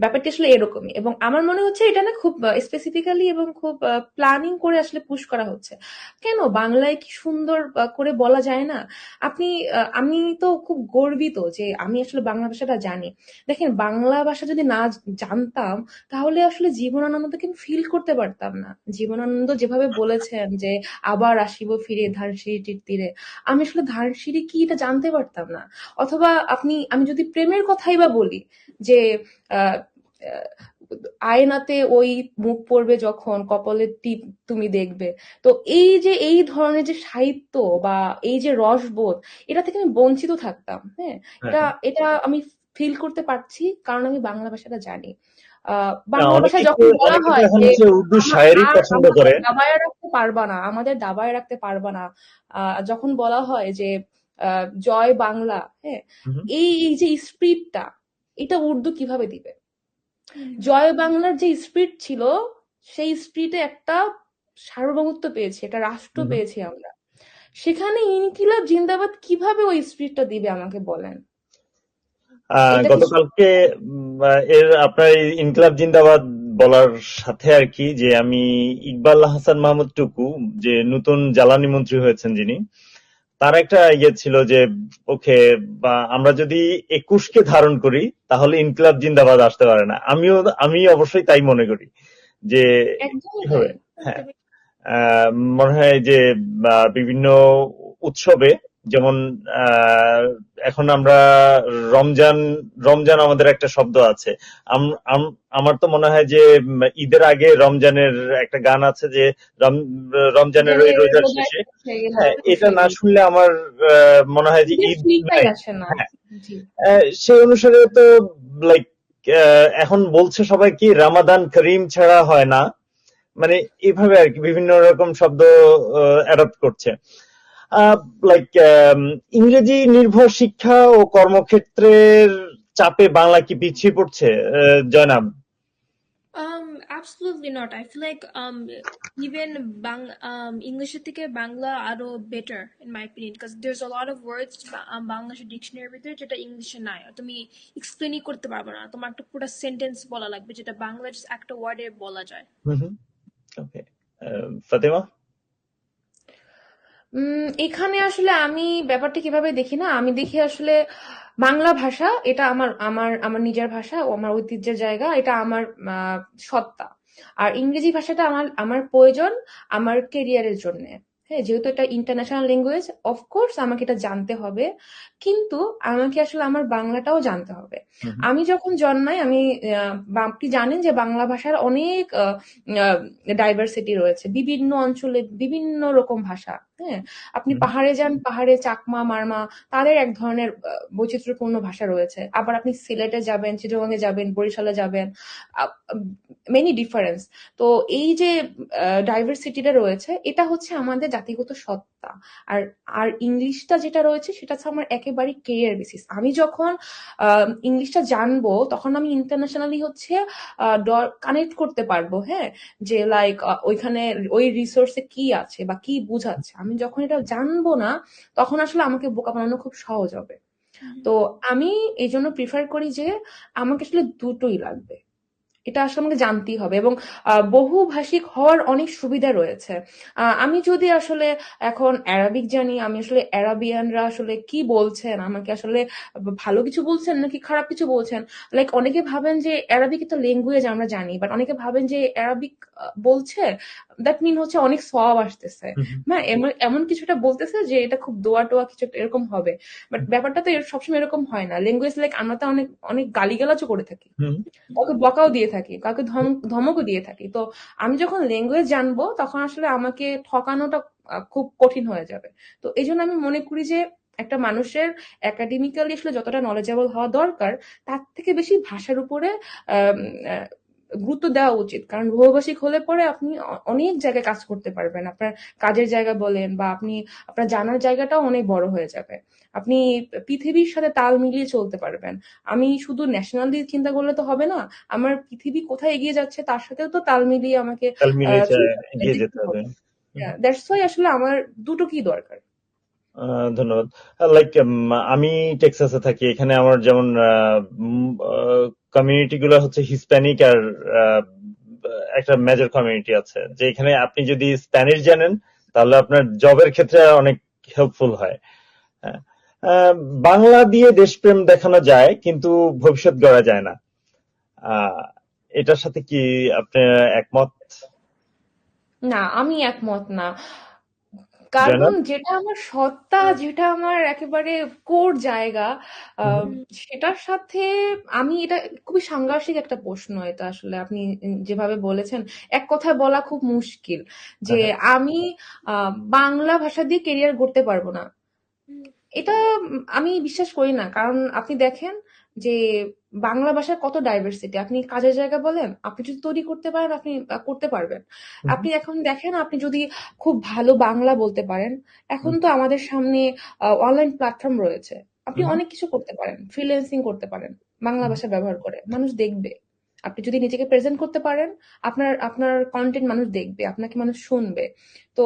ব্যাপারটি আসলে এরকমই, এবং আমার মনে হচ্ছে এটা না খুব স্পেসিফিক্যালি এবং খুব প্ল্যানিং করে আসলে পুশ করা হচ্ছে। কেন বাংলায় কি সুন্দর করে বলা যায় না? আমি তো খুব গর্বিত যে আমি আসলে বাংলা ভাষাটা জানি। দেখেন, বাংলা ভাষা যদি না জানতাম, তাহলে আসলে জীবনানন্দকে আমি ফিল করতে পারতাম না। জীবনানন্দ যেভাবে বলেছেন যে আবার আসিব ফিরে ধানসিঁড়িটির তীরে, আমি আসলে ধানসিঁড়ি কি এটা জানতে পারতাম না। অথবা আমি যদি প্রেমের কথাই বা বলি, যে আহ আহ, আয়নাতে ওই মুখ পড়বে যখন কপালের টিপ তুমি দেখবে। তো এই যে এই ধরনের যে সাহিত্য বা এই যে রসবোধ, এটা থেকে আমি বঞ্চিত থাকতাম। হ্যাঁ, এটা হ্যাঁ, এটা আমি ফিল করতে পারছি কারণ আমি বাংলা ভাষাটা জানি। বাংলা অনেকে ভাষায় যখন বলা অনেকে তো হয় এখন যে হচ্ছে উর্দু শায়েরি পছন্দ আমাদের করে। দাবায় রাখতে পারবা না, আমাদের দাবায় রাখতে পারবা না, যখন বলা হয় যে জয় বাংলা, হ্যাঁ, এই যে স্পিরিটটা, এটা উর্দু কিভাবে দিবে? জয় বাংলার যে স্পিরিট ছিল, সেই স্পিরিটে একটা সার্বভৌমত্ব পেয়েছি, একটা রাষ্ট্র পেয়েছি আমরা। সেখানে ইনকিলাব জিন্দাবাদ কিভাবে ওই স্পিরিটটা দিবে আমাকে বলেন? এটা কি গতকালকে আপনার এই ইনকিলাব জিন্দাবাদ বলার সাথে আর কি, যে আমি ইকবাল হাসান মাহমুদ টুকু, যে নতুন জ্বালানি মন্ত্রী হয়েছেন যিনি, তার একটা ইয়ে ছিল যে ওকে, বা আমরা যদি 21কে ধারণ করি তাহলে ইনকিলাব জিন্দাবাদ আসতে পারে না। আমি অবশ্যই তাই মনে করি যে একদমই কি তাই। হবে। হ্যাঁ, মনে হয় যে বিভিন্ন উৎসবে যেমন আহ, এখন আমরা রমজান রমজান আমাদের একটা শব্দ আছে। আমার তো মনে হয় যে ঈদের আগে রমজানের একটা গান আছে যে রমজানের ওই জানের রোজার রোজার শেষে। শেষে হ্যাঁ, এটা না সেই শুনলে আমার মনে হয় যে ঈদের ঈদ ফিলটাই নাই। আসে না। হ্যাঁ, জি। সেই অনুসারে তো লাইক এখন বলছে সবাই কি রামাদান করিম ছাড়া হয় না, মানে এইভাবে আর কি বিভিন্ন রকম শব্দ অ্যাডপ্ট করছে। লাইক ইংরেজি নির্ভর শিক্ষা ও কর্মক্ষেত্রের চাপে বাংলা কি পিছিয়ে পড়ছে, Zainab? Absolutely not. I feel like even English থেকে বাংলা আরো better in my opinion because there's a lot of words বাংলাদেশের ডিকশনারির ভিতরে যেটা ইংলিশে নাই, আর তুমি এক্সপ্লেনই করতে পারবে না, তোমার একটা পুরো সেন্টেন্স বলা লাগবে যেটা বাংলা just একটা ওয়ার্ডে বলা যায়। ওকে, ফাতেমা? এখানে আসলে আমি ব্যাপারটা কিভাবে দেখি না, আমি দেখি আসলে বাংলা ভাষা এটা আমার আমার আমার নিজের ভাষা ও আমার ঐতিহ্যের জায়গা, এটা আমার সত্তা। আর ইংরেজি ভাষাটা আমার আমার প্রয়োজন আমার কেরিয়ারের জন্য। হ্যাঁ, যেহেতু এটা ইন্টারন্যাশনাল ল্যাঙ্গুয়েজ, অফকোর্স আমাকে এটা জানতে হবে, কিন্তু আমাকে আসলে আমার বাংলাটাও জানতে হবে। আমি যখন জন্মাই আমি আপনি জানেন যে বাংলা ভাষার অনেক ডাইভার্সিটি রয়েছে, বিভিন্ন অঞ্চলে বিভিন্ন রকম ভাষা। হ্যাঁ, আপনি পাহাড়ে যান, পাহাড়ে চাকমা মারমা তাদের এক ধরনের বৈচিত্র্যপূর্ণ ভাষা রয়েছে। আবার আপনি সিলেটে যাবেন, চিটাগংয়ে যাবেন, বরিশালে যাবেন, মেনি ডিফারেন্স। তো এই যে ডাইভার্সিটিটা রয়েছে এটা হচ্ছে আমাদের জাতিগত সত্তা। আর আর ইংলিশটা যেটা রয়েছে সেটা হচ্ছে আমার একেবারে কেরিয়ার বেসিস। আমি যখন ইংলিশটা জানবো তখন আমি ইন্টারন্যাশনালি হচ্ছে কানেক্ট করতে পারবো। হ্যাঁ, যে লাইক ওইখানে ওই রিসোর্সে কি আছে বা কি বুঝাচ্ছে। আমি যখন এটা জানবো না তখন আসলে আমাকে বোকা বানানো খুব সহজ হবে। তো আমি এই জন্য প্রিফার করি যে আমাকে আসলে দুটোই লাগবে, এটা আসলে আমাকে জানতেই হবে। এবং বহুভাষিক হওয়ার অনেক সুবিধা রয়েছে। আমি যদি আসলে এখন অ্যারাবিক জানি, আমি আসলে অ্যারাবিয়ানরা আসলে কি বলছেন, আমাকে আসলে ভালো কিছু বলছেন নাকি খারাপ কিছু বলছেন। লাইক অনেকে ভাবেন যে অ্যারাবিক একটা ল্যাঙ্গুয়েজ আমরা জানি, বাট অনেকে ভাবেন যে অ্যারাবিক বলছে দ্যাট মিন হচ্ছে অনেক সওয়াব আসতেছে। হ্যাঁ, এমন এমন কিছুটা বলতেছে যে এটা খুব দোয়া টোয়া কিছু একটা এরকম হবে। বাট ব্যাপারটা তো সবসময় এরকম হয় না। ল্যাঙ্গুয়েজ লাইক আমরা তো অনেক অনেক গালিগালাজও করে থাকি, কাউকে বকাও দিয়ে থাকি, কাউকে ধমকও দিয়ে থাকি। তো আমি যখন ল্যাঙ্গুয়েজ জানবো তখন আসলে আমাকে ঠকানোটা খুব কঠিন হয়ে যাবে। তো এই জন্য আমি মনে করি যে একটা মানুষের একাডেমিক্যালি আসলে যতটা নলেজেবল হওয়া দরকার তার থেকে বেশি ভাষার উপরে আম, আহ, গুরুত্ব দেওয়া উচিত। কারণ বহুভাষিক হলে পরে আপনি অনেক জায়গায় কাজ করতে পারবেন, আপনার কাজের জায়গা বলেন বা আপনি আপনার জানার জায়গাটাও অনেক বড় হয়ে যাবে। আপনি পৃথিবীর সাথে তাল মিলিয়ে চলতে পারবেন। আমি শুধু ন্যাশনালি চিন্তা করলে তো হবে না, আমার পৃথিবী কোথায় এগিয়ে যাচ্ছে তার সাথেও তো তাল মিলিয়ে আমাকে তাল মিলিয়ে চলতে হবে, এগিয়ে যেতে দেখতে হবে। হবে। দ্যাটস ওয়াই আসলে আমার দুটো কি দরকার। ধন্যবাদ। লাইক আমি টেক্সাসে থাকি, এখানে আমার যেমন কমিউনিটি গুলো হচ্ছে হিসপ্যানিক আর আহ, একটা মেজর কমিউনিটি আছে, যে এখানে আপনি যদি স্প্যানিশ জানেন তাহলে আপনার জবের ক্ষেত্রে অনেক হেল্পফুল হয়। হ্যাঁ, আহ, বাংলা দিয়ে দেশপ্রেম দেখানো যায় কিন্তু ভবিষ্যৎ গড়া যায় না। আহ, এটার সাথে কি আপনি একমত, না, আমি একমত না। কারণ জয়নাব? যেটা আমার সত্তা, যেটা আমার একেবারে কোর জায়গা, আহ, সেটার সাথে আমি এটা খুবই সাংঘর্ষিক একটা প্রশ্ন। এটা আসলে আপনি যেভাবে বলেছেন এক কথায় বলা খুব মুশকিল যে আমি বাংলা ভাষা দিয়ে কেরিয়ার গড়তে পারবো না, এটা আমি বিশ্বাস করি না। কারণ আপনি দেখেন যে বাংলা ভাষার কত ডাইভার্সিটি। আপনি কাজের জায়গা বলেন, আপনি যদি তৈরি করতে পারেন আপনি করতে পারবেন। আপনি এখন দেখেন আপনি যদি খুব ভালো বাংলা বলতে পারেন, এখন তো আমাদের সামনে অনলাইন প্ল্যাটফর্ম রয়েছে, আপনি অনেক কিছু করতে পারেন, ফ্রিল্যান্সিং করতে পারেন বাংলা ভাষা ব্যবহার করে, মানুষ দেখবে। আপনি যদি নিজেকে প্রেজেন্ট করতে পারেন, আপনার আপনার কন্টেন্ট মানুষ দেখবে, আপনাকে মানুষ শুনবে। তো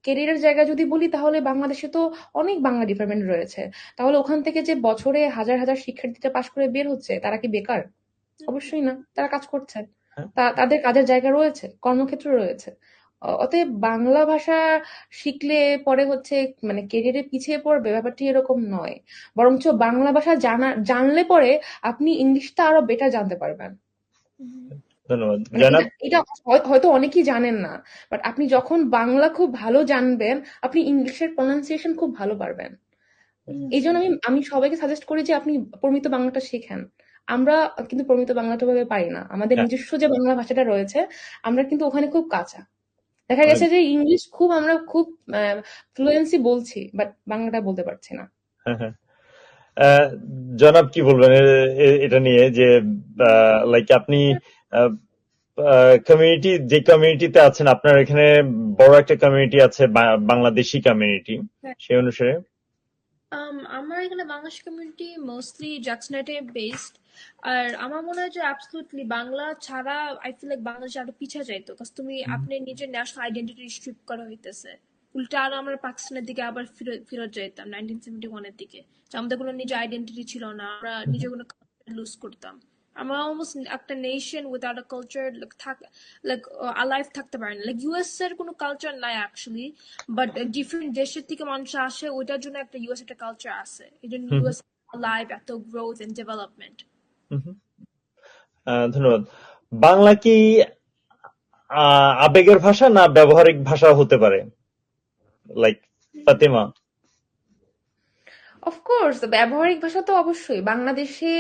কেরিয়ারের জায়গা যদি বলি তাহলে বাংলাদেশে তো অনেক বাংলা ডিপার্টমেন্ট রয়েছে। তাহলে ওখান থেকে যে বছরে হাজার হাজার শিক্ষার্থীরা পাশ করে বের হচ্ছে তারা কি বেকার? অবশ্যই না, তারা কাজ করছে। তাদের কাজের জায়গা রয়েছে, কর্মক্ষেত্র রয়েছে। অতএব বাংলা ভাষা শিখলে পরে হচ্ছে মানে কেরিয়ারে পিছিয়ে পড়বে, ব্যাপারটি এরকম নয়। বরঞ্চ বাংলা ভাষা জানলে পরে আপনি ইংলিশটা আরো বেটার জানতে পারবেন। ধন্যবাদ, মানে এটা জয়নাব। এটা হয়তো অনেকেই জানেন না, বাট আপনি যখন বাংলা খুব ভালো জানবেন আপনি ইংলিশের প্রনাউন্সিয়েশন খুব ভালো পারবেন। এই জন্য জি আমি আমি সবাইকে সাজেস্ট করি যে আপনি প্রমিত বাংলাটা শেখেন। আমরা কিন্তু প্রমিত বাংলাটা ভাবে পারি না, আমাদের হ্যাঁ, নিজস্ব যে বাংলা ভাষাটা রয়েছে আমরা কিন্তু ওখানে খুব কাঁচা। দেখা অনেক। গেছে যে ইংলিশ আমরা খুব ফ্লুয়েন্সি বলছি, বাট বাংলাটা বলতে পারছি না। হ্যাঁ, হ্যাঁ। আহ, জনাব কি বলবেন এটা নিয়ে যে লাইক আপনি কমিউনিটি, যে কমিউনিটিতে আছেন, আপনার এখানে বড় একটা কমিউনিটি আছে, বাংলাদেশি কমিউনিটি, সেই অনুসারে আমার এখানে বাংলাদেশ কমিউনিটি মোস্টলি জ্যাকসনহাইটে বেসড। আর আমার মনে হয় যে অ্যাবসলিউটলি বাংলা ছাড়া আই ফিল লাইক বাংলাদেশ আরো পিছিয়ে যাইতো, কারণ তুমি আপনি নিজের ন্যাশনাল আইডেন্টিটি স্ট্রিপ করা হইতেছে। উল্টা আরো আমরা পাকিস্তানের দিকে আবার ফেরত যাইতাম 1971-এর দিকে, যে আমাদের কোনো নিজের আইডেন্টিটি ছিল না, আমরা নিজের কোনো কালচার লুজ করতাম। আমরা অলমোস্ট একটা nation without a culture like alive থাকতে পারে না। লাইক ইউএস এর কোনো কালচার নাই অ্যাকচুয়ালি, বাট ডিফারেন্ট দেশের থেকে মানুষ আসে, ওইটার জন্য একটা ইউএস একটা কালচার আছে, এই জন্য হুম, ইউএস লাইভ এত গ্রোথ এন্ড ডেভেলপমেন্ট। হুম, হুম। ধন্যবাদ। বাংলা কি আবেগের ভাষা না ব্যবহারিক ভাষা হতে পারে, লাইক ফাতেমা? অফকোর্স ব্যবহারিক ভাষা তো অবশ্যই বাংলাদেশে।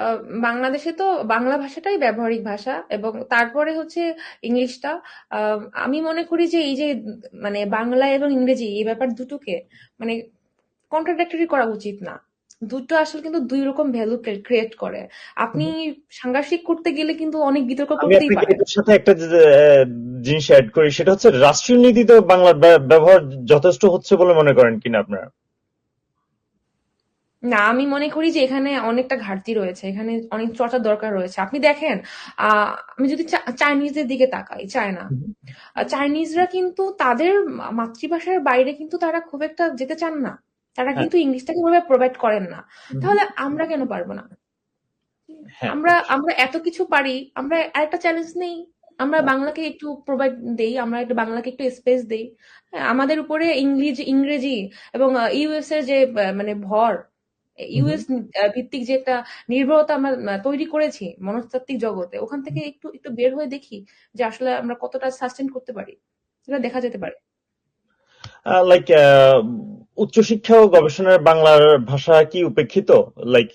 আহ, বাংলাদেশে তো বাংলা ভাষাটাই ব্যবহারিক ভাষা, এবং তারপরে হচ্ছে ইংলিশটা। আমি মনে করি যে এই যে মানে বাংলা এবং ইংরেজি এই ব্যাপার দুটোকে মানে কন্ট্রাডিক্টরি করা উচিত না। দুটো আসলে কিন্তু দুই রকম ভ্যালু ক্রিয়েট করে। আপনি সাংঘর্ষিক করতে গেলে কিন্তু অনেক বিতর্ক আমি করতেই আপনাকে পারেন। এটার সাথে একটা জিনিস অ্যাড করি, সেটা হচ্ছে রাষ্ট্রীয় নীতিতে বাংলার ব্যবহার যথেষ্ট হচ্ছে বলে মনে করেন কিনা আপনারা? না, আমি মনে করি যে এখানে অনেকটা ঘাটতি রয়েছে, এখানে অনেক চর্চার দরকার রয়েছে। আপনি দেখেন, আমি যদি চাইনিজদের দিকে তাকাই, চায়না, চাইনিজরা কিন্তু তাদের মাতৃভাষার বাইরে কিন্তু তারা খুব একটা যেতে চান না। তারা হ্যাঁ, কিন্তু ইংলিশটাকে ভাবে প্রোভাইড করেন না। তাহলে আমরা কেন পারবো না? হ্যাঁ, আমরা এত কিছু পারি, আমরা আরেকটা চ্যালেঞ্জ নেই। আমরা বাংলাকে একটু প্রোভাইড দেই, আমরা একটু বাংলাকে একটু স্পেস দেই। হ্যাঁ, আমাদের উপরে ইংরেজি এবং ইউএস এর যে মানে ভর, ইউএস ভিত্তিক যে একটা নির্ভরতা আমরা তৈরি করেছি মনস্তাত্ত্বিক জগতে, ওখান থেকে একটু একটু বের হয়ে দেখি যে আসলে আমরা কতটা সাস্টেন করতে পারি, সেটা দেখা যেতে পারে। লাইক উচ্চশিক্ষা ও গবেষণার বাংলার ভাষা কি উপেক্ষিত? লাইক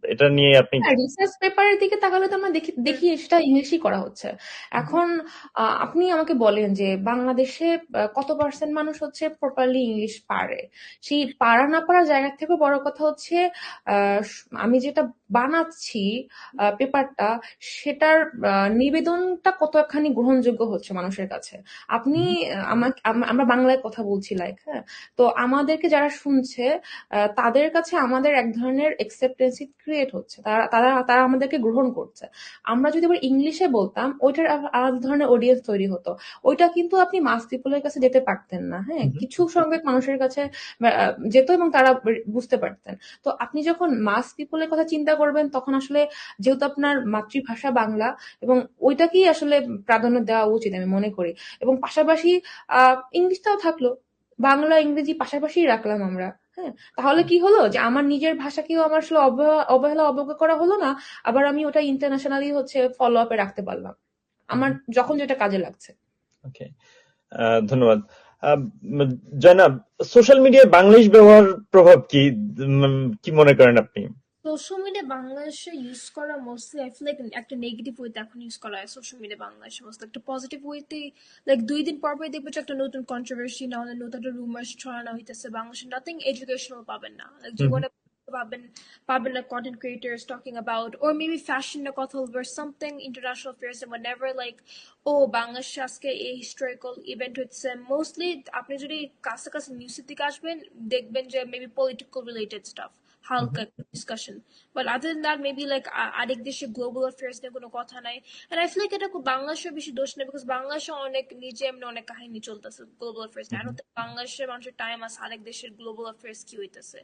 এটা নিয়ে আপনি হ্যাঁ, রিসার্চ পেপারের দিকে তাকালে তো আমরা দেখি দেখি সেটা ইংলিশই করা হচ্ছে এখন। আপনি আমাকে বলেন যে বাংলাদেশে কত পার্সেন্ট মানুষ হচ্ছে প্রপারলি ইংলিশ পারে? সেই পারা না পারার জায়গা থেকে বড় কথা হচ্ছে আমি যেটা বানাচ্ছি পেপারটা, সেটার নিবেদনটা কতখানি গ্রহণযোগ্য হচ্ছে মানুষের কাছে। আপনি আমাকে আমরা বাংলায় কথা বলছি, লাইক, হ্যাঁ, তো আমাদেরকে যারা শুনছে তাদের কাছে আমাদের এক ধরনের একসেপ্টেন্সি ক্রিয়েট হচ্ছে, তারা তারা তারা আমাদেরকে গ্রহণ করছে। আমরা যদি আবার ইংলিশে বলতাম, ওইটার আলাদা ধরনের অডিয়েন্স তৈরি হতো। ওইটা কিন্তু আপনি মাস পিপলের কাছে যেতে পারতেন না। হ্যাঁ, কিছু সংখ্যক মানুষের কাছে যেত এবং তারা বুঝতে পারতেন। তো আপনি যখন মাস পিপলের কথা চিন্তা করবেন, তখন আসলে যেহেতু আপনার মাতৃভাষা বাংলা, এবং ওইটাকেই আসলে প্রাধান্য দেওয়া উচিত আমি মনে করি। এবং পাশাপাশি ইংলিশটাও থাকলো, বাংলা ইংরেজি পাশাপাশি রাখলাম আমরা। হ্যাঁ, তাহলে কি হলো যে আমার নিজের ভাষাকেও আমার আসলে অবহেলা অবজ্ঞা করা হলো না। আবার আমি ওটা ইন্টারন্যাশনালি হচ্ছে ফলো আপে রাখতে পারলাম আমার যখন যেটা কাজে লাগছে। ওকে, ধন্যবাদ। আহ, জনাব, সোশ্যাল মিডিয়ায় বাংলিশ ব্যবহার প্রভাব কি, কি মনে করেন আপনি? সোশ্যাল মিডিয়া বাংলাদেশে ইউজ করা মোস্টলি আই ফিল লাইক একটা নেগেটিভ ওয়েতে এখন ইউজ করা হয় সোশ্যাল মিডিয়া বাংলাদেশে। মোস্ট একটা পজিটিভ ওয়েতে লাইক 2 দিন পর পরই দেখবে যে একটা নতুন কন্ট্রোভার্সি না হলে নতুন একটা রুমার্স ছড়ানো হইতেছে বাংলাদেশে। নাথিং এডুকেশনাল পাবেন না, লাইক জীবনে পাবেন পাবেন না content creators talking about or maybe fashion না কথা বলবে something international affairs, and whenever like ও বাংলাদেশে আজকে এই হিস্টোরিক্যাল ইভেন্ট হচ্ছে, মোস্টলি আপনি যদি কাছাকাছি নিউজের দিকে আসবেন দেখবেন যে মেবি পলিটিক্যাল রিলেটেড স্টাফ, হালকা discussion. But other than that maybe like আরেক দেশে গ্লোবাল অ্যাফেয়ার্স নিয়ে কোনো কথা নাই। এন্ড আই ফিল লাইক এটা খুব বাংলাদেশের বেশি দোষ নেই, বিকজ বাংলাদেশে অনেক নিজে এমনি অনেক কাহিনী চলতেছে গ্লোবাল অ্যাফেয়ার্স নিয়ে। বাংলাদেশের মানুষের টাইম আছে আরেক দেশের গ্লোবাল অ্যাফেয়ার্স কি হইতেছে।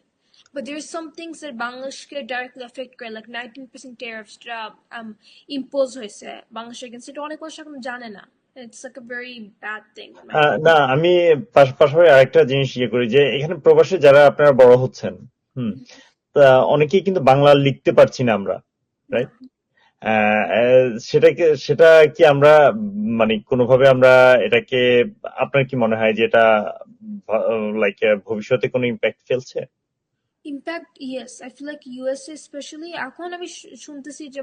But there's some things that Bangladesh directly affect করে, like 19% tariffs যেটা impose হয়েছে বাংলাদেশ against, এটা অনেক মানুষ এখন জানে না। It's like a very bad thing in my opinion. না, আমি পাশাপাশি আরেকটা জিনিস করি যে এখানে প্রবাসে যারা আপনারা বড় হচ্ছেন, তা অনেকেই কিন্তু বাংলা লিখতে পারছি না আমরা, রাইট? সেটা কি আমরা মানে কোনোভাবে আমরা এটাকে, আপনার কি মনে হয় যে এটা লাইক ভবিষ্যতে কোনো ইম্প্যাক্ট ফেলছে? Impact yes, I feel like USA specially এখন আমি শুনতেছি যে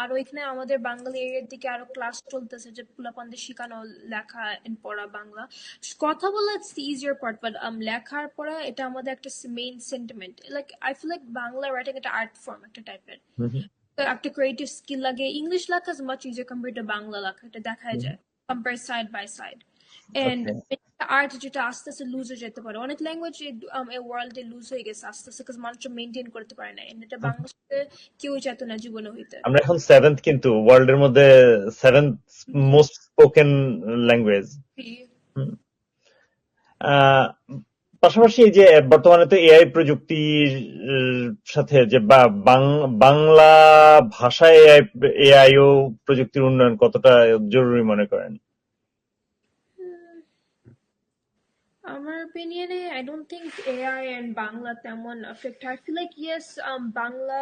আরো এখানে আমাদের বাঙালি এরিয়ার দিকে আরো ক্লাস চলতেছে যে পোলাপানদের শেখানো লেখা and পড়া বাংলা। কথা বলা it's the easier part, but লেখার পড়া এটা আমাদের একটা main sentiment. Like I feel like Bangla writing একটা আর্ট ফর্ম একটা টাইপের, একটা ক্রিয়েটিভ স্কিল লাগে। ইংলিশ লেখা is much easier compare to Bangla লেখা, এটা দেখা যায় compare side by side. And okay art যেটা আস্তে আস্তে লুজ হয়ে যেতে পারে, অনেক ল্যাঙ্গুয়েজ এই ওয়ার্ল্ডে লুজ হয়ে গেছে আস্তে আস্তে, কারণ মানুষ মেনটেন করতে পারে না। এটা বাংলার সাথে কেউই চাইতো না জীবনে হইতে। আমরা এখন 7th, কিন্তু ওয়ার্ল্ডের মধ্যে 7th মোস্ট স্পোকেন ল্যাঙ্গুয়েজ। পাশাপাশি এই যে বর্তমানে তো এআই প্রযুক্তির সাথে যে বাংলা ভাষায় এআই ও প্রযুক্তির উন্নয়ন কতটা জরুরি মনে করেন? আমার opinion-এ I don't think AI and Bangla তেমন affect. I feel like yes, Bangla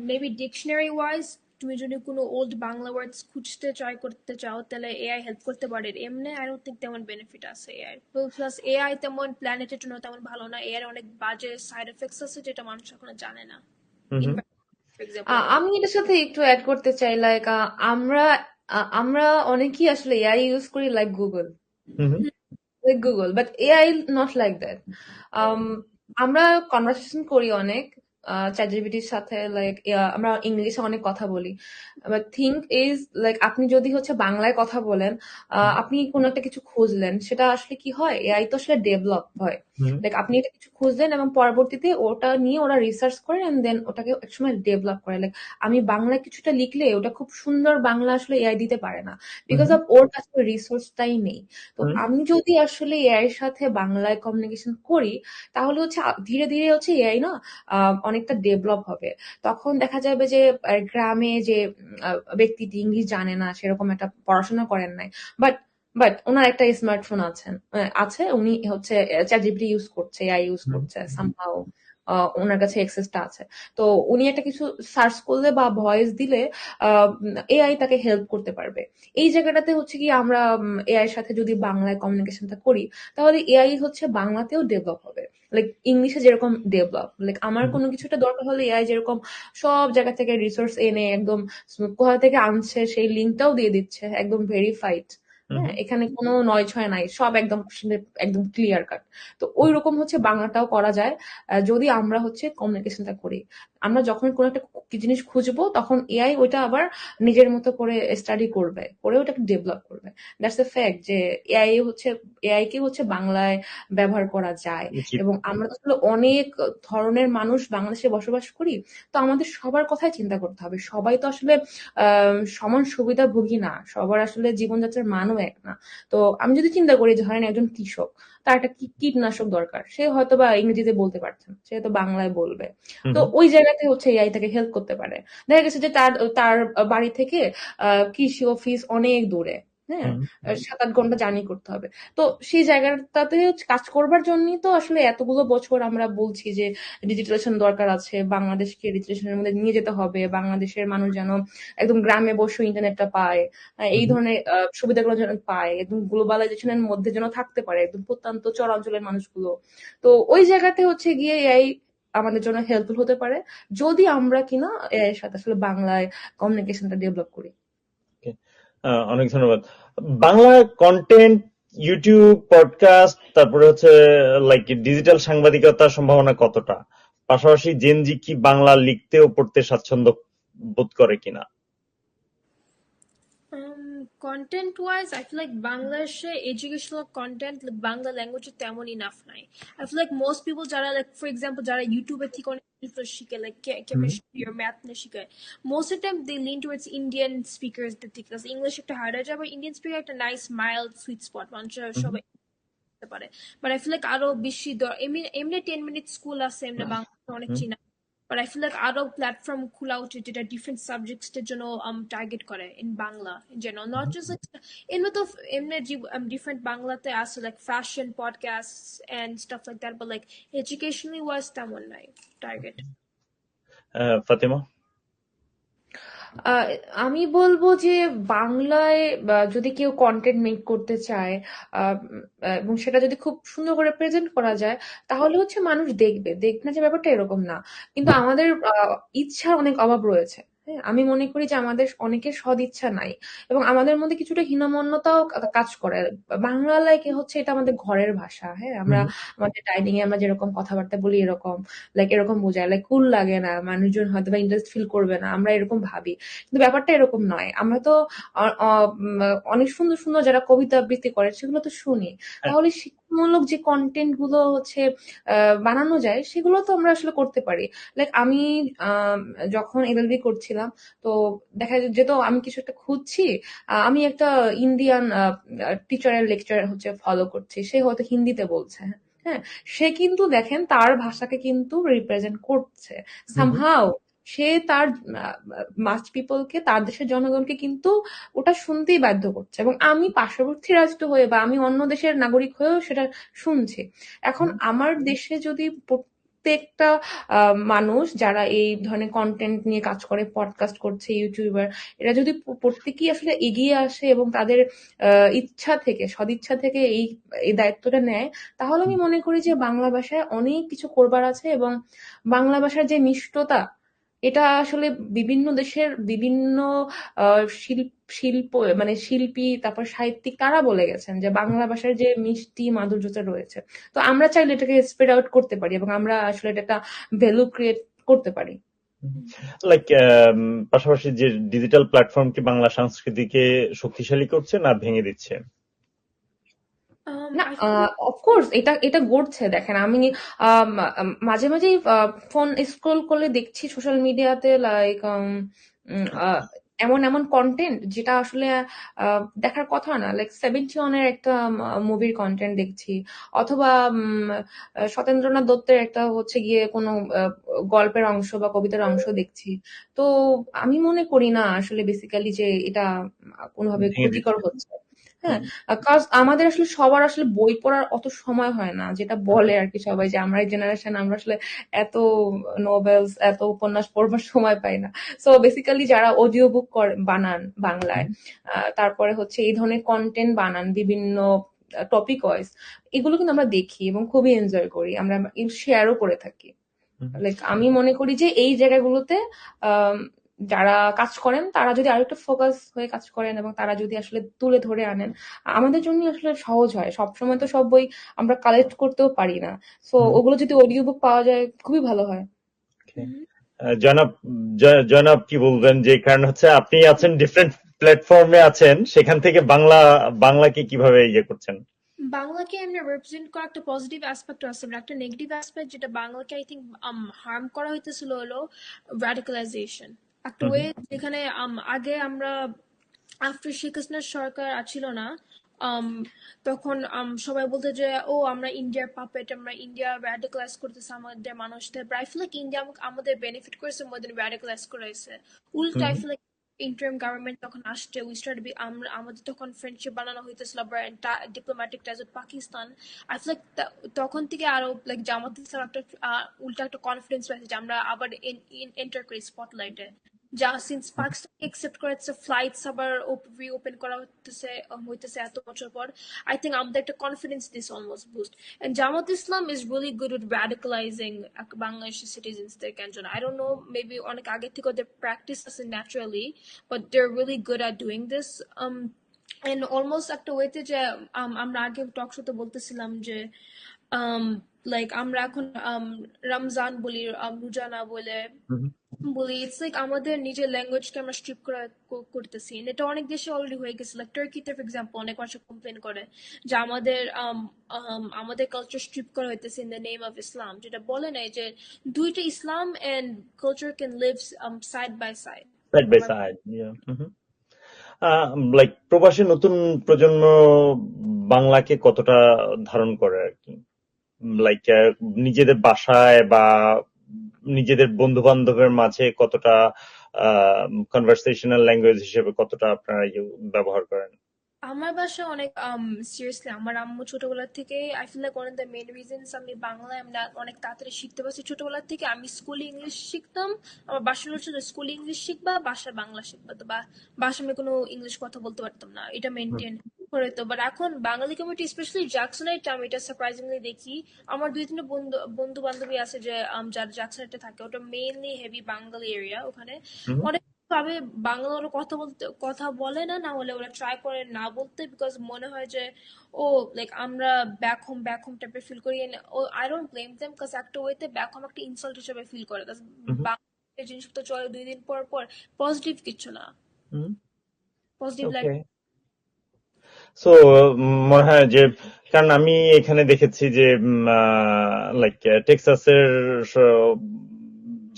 maybe dictionary wise তুমি যদি কোনো ওল্ড বাংলা ওয়ার্ডস খুঁজতে ট্রাই করতে চাও তাহলে এআই হেল্প করতে পারে। এমনি আই ডোন্ট থিঙ্ক তেমন বেনিফিট আছে এআই। প্লাস এআই তেমন প্ল্যানেটের জন্য তেমন ভালো না, এআই অনেক বাজে সাইড এফেক্টস আছে যেটা মানুষ এখনো জানে না। ফর এক্সাম্পল আমি এটার সাথে একটু অ্যাড করতে চাই, লাইক আমরা আমরা অনেকেই আসলে এআই ইউজ করি like Google, but AI not like that. আমরা কনভারসেশন করি অনেক চ্যাটজিপিটির সাথে, লাইক আমরা ইংলিশে অনেক কথা বলি, বাট থিঙ্ক ইজ লাইক আপনি যদি হচ্ছে বাংলায় কথা বলেন, আপনি কোনো একটা কিছু খুঁজলেন, সেটা আসলে কি হয়, এআই তো আসলে ডেভেলপ হয়। লাইক আপনি এটা কিছু খুঁজলেন এবং পরবর্তীতে ওটা নিয়ে ওরা রিসার্চ করে এন্ড দেন ওটাকে একসময় ডেভেলপ করে। লাইক আমি বাংলায় কিছুটা লিখলে ওটা খুব সুন্দর বাংলা আসলে এআই দিতে পারে না, বিকজ অফ ওর কাছে রিসোর্সটাই নেই। তো আমি যদি আসলে এআই এর সাথে বাংলায় কমিউনিকেশন করি, তাহলে হচ্ছে ধীরে ধীরে হচ্ছে এআই না অনেকটা ডেভেলপ হবে। তখন দেখা যাবে যে গ্রামে যে ব্যক্তিটি ইংলিশ জানে না, সেরকম একটা পড়াশোনা করেন নাই, বাট ওনার একটা স্মার্টফোন আছে, উনি হচ্ছে চ্যাটজিপিটি ইউজ করছে, এআই ইউজ করছে সামহাউ, ওনার কাছে অ্যাক্সেসটা আছে। তো উনি একটা কিছু সার্চ করলে বা ভয়েস দিলে এআই তাকে হেল্প করতে পারবে। এই জায়গাটাতে হচ্ছে কি আমরা এআই এর সাথে যদি বাংলায় কমিউনিকেশনটা করি, তাহলে এআই হচ্ছে বাংলাতেও ডেভেলপ হবে, লাইক ইংলিশে যেরকম ডেভেলপ। লাইক আমার কোনো কিছু একটা দরকার হলে এআই যেরকম সব জায়গা থেকে রিসোর্স এনে একদম কোথা থেকে আনছে সেই লিঙ্কটাও দিয়ে দিচ্ছে, একদম ভেরিফাইড। হ্যাঁ, এখানে কোনো নয় ছয় নাই, সব একদম একদম ক্লিয়ার কাট। তো ওই রকম হচ্ছে বাংলাটাও করা যায় যদি আমরা হচ্ছে কমিউনিকেশনটা করি। আমরা যখন কোনো একটা জিনিস খুঁজবো, তখন এআই ওইটা আবার নিজের মতো করে স্টাডি করবে, করে ওটাকে ডেভেলপ করবে। দ্যাটস এ ফ্যাক্ট যে এআই কে হচ্ছে বাংলায় ব্যবহার করা যায়। এবং আমরা তো আসলে অনেক ধরনের মানুষ বাংলাদেশে বসবাস করি, তো আমাদের সবার কথাই চিন্তা করতে হবে। সবাই তো আসলে সমান সুবিধাভোগী না, সবার আসলে জীবনযাত্রার মানও এক না। তো আমি যদি চিন্তা করি যে ধরেন একজন কৃষক, তার একটা কীটনাশক দরকার, সে হয়তো বা ইংরেজিতে বলতে পারছেন, সে তো বাংলায় বলবে। তো ওই জায়গাতে হচ্ছে এআই তাকে হেল্প করতে পারে। দেখা গেছে যে তার তার বাড়ি থেকে কৃষি অফিস অনেক দূরে, হ্যাঁ, 7-8 ঘন্টা জার্নি করতে হবে। তো সেই জায়গাটাতে কাজ করবার জন্যই তো আসলে এতগুলো বছর আমরা বলছি যে ডিজিটালাইজেশন দরকার আছে, বাংলাদেশকে ডিজিটালাইজেশনের মধ্যে নিয়ে যেতে হবে, বাংলাদেশের মানুষ যেন একদম গ্রামে বসে ইন্টারনেটটা পায়, এই ধরনের সুবিধাগুলো যেন পায়, একদম গ্লোবালাইজেশনের মধ্যে যেন থাকতে পারে একদম প্রত্যন্ত চরাঞ্চলের মানুষগুলো। তো ওই জায়গাতে হচ্ছে গিয়ে এআই আমাদের জন্য হেল্পফুল হতে পারে, যদি আমরা কিনা এআই এর সাথে আসলে বাংলায় কমিউনিকেশনটা ডেভেলপ করি। অনেক ধন্যবাদ। বাংলা কন্টেন্ট, ইউটিউব, পডকাস্ট, তারপরে হচ্ছে লাইক ডিজিটাল সাংবাদিকতার সম্ভাবনা কতটা? পাশাপাশি জেনজি কি বাংলা লিখতে ও পড়তে স্বাচ্ছন্দ্য বোধ করে কিনা? Content wise, I feel like Bangladesh educational content, like Bangla language তেমন enough নাই। I feel like most people যারা like for example যারা ইউটিউবে থেকে অনেক কিছু শিখে, like chemistry or math নিয়ে শিখে, most of them they lean towards Indian speakers দের দিকে, because English একটা hard হয়ে যায়, but Indian speaker একটা nice mild sweet spot, মানুষের সবাই করতে পারে। But I feel like আরো বেশি এমনি 10 minute স্কুল আছে এমনি বাংলা অনেক চিনা, but I feel like আরো প্ল্যাটফর্ম খোলা উচিত যেটা ডিফারেন্ট সাবজেক্টস এর জন্য টার্গেট করে in Bangla in general, not just like এমনি তো এমনি ডিফারেন্ট বাংলাতে আছে like fashion podcast and stuff like that, but like educationally wise তেমন নাই টার্গেট। ফাতেমা? আহ, আমি বলবো যে বাংলায় যদি কেউ কন্টেন্ট মেক করতে চায়, এবং সেটা যদি খুব সুন্দর করে প্রেজেন্ট করা যায়, তাহলে হচ্ছে মানুষ দেখবে, দেখবে না যে ব্যাপারটা এরকম না। কিন্তু আমাদের ইচ্ছার অনেক অভাব রয়েছে। হ্যাঁ, আমি মনে করি যে আমাদের অনেকের সদ ইচ্ছা নাই, এবং আমাদের মধ্যে কিছুটা হীনমন্যতাও কাজ করে। বাংলা লাইক হচ্ছে এটা আমাদের ঘরের ভাষা। হ্যাঁ, আমরা আমাদের ডাইনিং এ আমরা যেরকম কথাবার্তা বলি এরকম, লাইক এরকম বোঝায়, লাইক কুল লাগে না, মানুষজন হয়তো বা ইন্টারেস্ট ফিল করবে না, আমরা এরকম ভাবি। কিন্তু ব্যাপারটা এরকম নয়। আমরা তো অনেক সুন্দর সুন্দর যারা কবিতা আবৃত্তি করে সেগুলো তো শুনি। তাহলে শিক্ষামূলক যে কন্টেন্ট গুলো হচ্ছে বানানো যায়, সেগুলো তো আমরা আসলে করতে পারি। লাইক আমি আম, যখন এলএলবি করছিলাম, তো দেখা যেত আমি কিছু একটা খুঁজছি, আমি একটা ইন্ডিয়ান টিচারের লেকচার হচ্ছে ফলো করছি, সে হয়তো হিন্দিতে বলছে। হ্যাঁ, সে কিন্তু দেখেন তার ভাষাকে কিন্তু রিপ্রেজেন্ট করছে সামহাও। সে তার মাস পিপলকে, তার দেশের জনগণকে কিন্তু ওটা শুনতেই বাধ্য করছে, এবং আমি পার্শ্ববর্তী রাষ্ট্র হয়ে বা আমি অন্য দেশের নাগরিক হয়েও সেটা শুনছি। এখন আমার দেশে যদি প্রত্যেকটা মানুষ যারা এই ধরনের কন্টেন্ট নিয়ে কাজ করে, পডকাস্ট করছে, ইউটিউবার, এরা যদি প্রত্যেকেই আসলে এগিয়ে আসে এবং তাদের ইচ্ছা থেকে, সদিচ্ছা থেকে এই এই দায়িত্বটা নেয়, তাহলে আমি মনে করি যে বাংলা ভাষায় অনেক কিছু করবার আছে। এবং বাংলা ভাষার যে মিষ্টতা, এটা আসলে বিভিন্ন দেশের বিভিন্ন শিল্প, মানে শিল্পী, তারপর সাহিত্যিক, তারা বলে গেছেন যে বাংলা ভাষার যে মিষ্টি মাধুর্যতা রয়েছে, তো আমরা চাইলে এটাকে স্প্রেড আউট করতে পারি এবং আমরা আসলে এটা একটা ভ্যালু ক্রিয়েট করতে পারি। লাইক পাশাপাশি যে ডিজিটাল প্ল্যাটফর্ম কি বাংলা সংস্কৃতিকে শক্তিশালী করছে না ভেঙে দিচ্ছে? না, I feel অফকোর্স এটা এটা গড়ছে। দেখেন, আমি মাঝে মাঝেই ফোন স্ক্রোল করলে দেখছি সোশ্যাল মিডিয়াতে, লাইক এমন এমন কন্টেন্ট যেটা আসলে দেখার কথা না। লাইক 71 এর একটা মুভির কন্টেন্ট দেখছি, অথবা সত্যেন্দ্রনাথ দত্তের একটা হচ্ছে গিয়ে কোনো গল্পের অংশ বা কবিতার অংশ দেখছি। তো আমি মনে করি না আসলে বেসিক্যালি যে এটা কোনোভাবে ভেঙে ক্ষতিকর দিচ্ছে। হচ্ছে। হ্যাঁ, হুম, কাজ আমাদের আসলে সবার আসলে বই পড়ার অত সময় হয় না, যেটা বলে আর কি সবাই যে আমরা জেনারেশন, আমরা আসলে এত নোবেলস, এত উপন্যাস পড়বার সময় পাই না। সো বেসিক্যালি যারা অডিও বুক বানান বাংলায়, তারপরে হচ্ছে এই ধরনের কন্টেন্ট বানান বিভিন্ন টপিক ওয়াইজ, এগুলো কিন্তু আমরা দেখি এবং খুবই এনজয় করি, আমরা শেয়ারও করে থাকি। হুম, লাইক আমি মনে করি যে এই জায়গাগুলোতে আম, যারা কাজ করেন তারা যদি আরেকটু ফোকাস হয়ে কাজ করেন এবং তারা যদি আসলে তুলে ধরে আনেন, আমাদের জন্য আসলে সহজ হয়। সবসময় তো সব বই আমরা কালেক্ট করতেও পারি না, সো হুম। ওগুলো যদি অডিও বুক পাওয়া যায় খুবই ভালো হয়। Okay. জনাব, জনাব কি বলবেন, যে কারণ হচ্ছে আপনি আছেন ডিফারেন্ট প্ল্যাটফর্মে আছেন, সেখান থেকে বাংলাকে কিভাবে ইয়ে করছেন? বাংলাকে আমরা রিপ্রেজেন্ট করা একটা পজিটিভ অ্যাসপেক্ট আছে, একটা নেগেটিভ অ্যাসপেক্ট যেটা বাংলাকে আই থিঙ্ক হার্ম করা হইতেছিল হলো র্যাডিকালাইজেশন। একটা হুম, ওয়ে যেখানে আগে আমরা আফটার শেখ হাসিনার সরকার ছিল না, আম, তখন সবাই বলতো যে ও আমরা ইন্ডিয়ার পাপেট, আমরা ইন্ডিয়া র্যাডিকালাইজ করতেছে আমাদের মানুষদের, but I feel like India আমাদের বেনিফিট করেছে মোর দেন র্যাডিকালাইজ করেছে। উল্টা I hmm, feel like interim government তখন আসছে, উই স্টার্ট বি আমরা আমাদের তখন ফ্রেন্ডশিপ বানানো হইতেছিল, diplomatic ties with Pakistan. I feel like তখন থেকে আরো লাইক জামাত ইসলাম একটা উল্টা একটা কনফিডেন্স পাইছে যে আমরা আবার এন্টার করি স্পটলাইটে। যা সিন্স পাকিস্তান একসেপ্ট করেছে, ফ্লাইটস আবার রিওপেন করা হইতেছে এত বছর পর, আই থিঙ্ক আমাদের একটা confidence this almost boost. And Jamaat Islam is really good with radicalizing Bangladeshi সিটিজেন্সদের কেন আই ডোন্ট নো, মেবি অনেক আগে থেকে ওদের প্র্যাকটিস আছে naturally, but they are really good at doing this. And almost একটা ওয়েতে যে আমরা আগে টক শোতে বলতেছিলাম যে লাইক আমরা এখন রমজান বলি, রোজা না বলে হুম। বলি, ইটস লাইক আমাদের নিজের ল্যাঙ্গুয়েজকে আমরা স্ট্রিপ করতেছি। এটা অনেক দেশে অলরেডি হয়ে গেছে, লাইক টার্কিতে ফর এক্সাম্পল অনেক মানুষ কমপ্লেন করে যে আমাদের কালচার স্ট্রিপ করা হইতেছে in the name of Islam, যেটা বলে নাই যে দুইটা Islam and culture can live side by side. Side by side. Like প্রবাসী নতুন প্রজন্ম বাংলাকে কতটা ধারণ করে আর কি, লাইক নিজেদের বাসায় বা নিজেদের বন্ধু বান্ধবের মাঝে কতটা কনভারসেশনাল ল্যাঙ্গুয়েজ হিসেবে কতটা আপনারা ব্যবহার করেন? আমার বাসায় অনেক সিরিয়াসলি আমার আম্মু ছোটবেলা থেকে I feel like one of the main reasons আমি বাংলা আমি অনেক তাড়াতাড়ি শিখতে পারছি ছোটবেলা থেকে আমি স্কুলে ইংলিশ শিখতাম আমার বাসার হচ্ছে স্কুলে ইংলিশ শিখবা বাসায় বাংলা শিখবা তো বাসায় আমি কোনো ইংলিশ কথা বলতে পারতাম না এটা হুম, মেনটেন করে তো বাট এখন বাঙালি কমিউনিটি স্পেশালি জ্যাকসনাইট আমি এটা সারপ্রাইজিংলি দেখি আমার দুই তিনটা বন্ধু বন্ধু বান্ধবী আছে যে যারা জ্যাকসনাইটে থাকে ওটা মেইনলি হেভি বাঙালি এরিয়া ওখানে হুম, অনেক ভাবে বাংলা ওরা কথা বলে না না হলে ওরা ট্রাই করে না বলতে বিকজ মনে হয় যে ও লাইক আমরা ব্যাক হোম টাইপের ফিল করি ও I don't blame them because একটা ওয়েতে ব্যাক হোম একটা ইনসাল্ট হিসেবে ফিল করে হুম, বাংলা জিনিস তো চলে 2 দিন পর পর পজিটিভ কিছু না হুম, পজিটিভ লাইফ ওকে। সো মনে হয় যে, কারণ আমি এখানে দেখেছি যে লাইক টেক্সাসের স-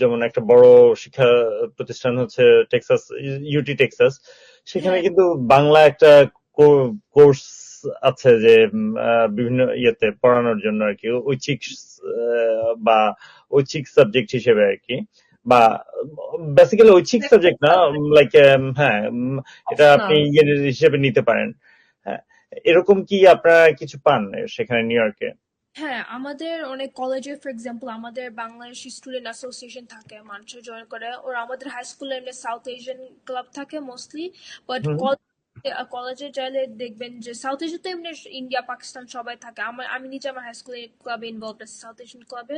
যেমন একটা বড় শিক্ষা প্রতিষ্ঠান হচ্ছে টেক্সাস, ইউটি টেক্সাস। সেখানে হ্যাঁ কিন্তু বাংলা একটা কোর্স আছে যে বিভিন্ন ইয়েতে পড়ানোর জন্য আর কি, ঐচ্ছিক বা ঐচ্ছিক সাবজেক্ট হিসেবে আর কি, বা বেসিক্যালি ঐচ্ছিক সাবজেক্ট না, লাইক হ্যাঁ, এটা আপনি অপশনাল। ইয়ে হিসেবে নিতে পারেন। হ্যাঁ, এরকম কি আপনারা কিছু পান সেখানে নিউ ইয়র্কে? হ্যাঁ আমাদের অনেক কলেজে ফর এক্সাম্পল আমাদের বাংলাদেশি স্টুডেন্ট অ্যাসোসিয়েশন থাকে মানুষ জয়েন করে ওর আমাদের হাই স্কুলে এমনি সাউথ এশিয়ান ক্লাব থাকে মোস্টলি বাট হুম, কলেজে চাইলে দেখবেন যে সাউথ এশিয়াতে এমনি ইন্ডিয়া পাকিস্তান সবাই থাকে আমি নিজে আমার হাই স্কুলে ক্লাবে ইনভলভ আছি সাউথ এশিয়ান ক্লাবে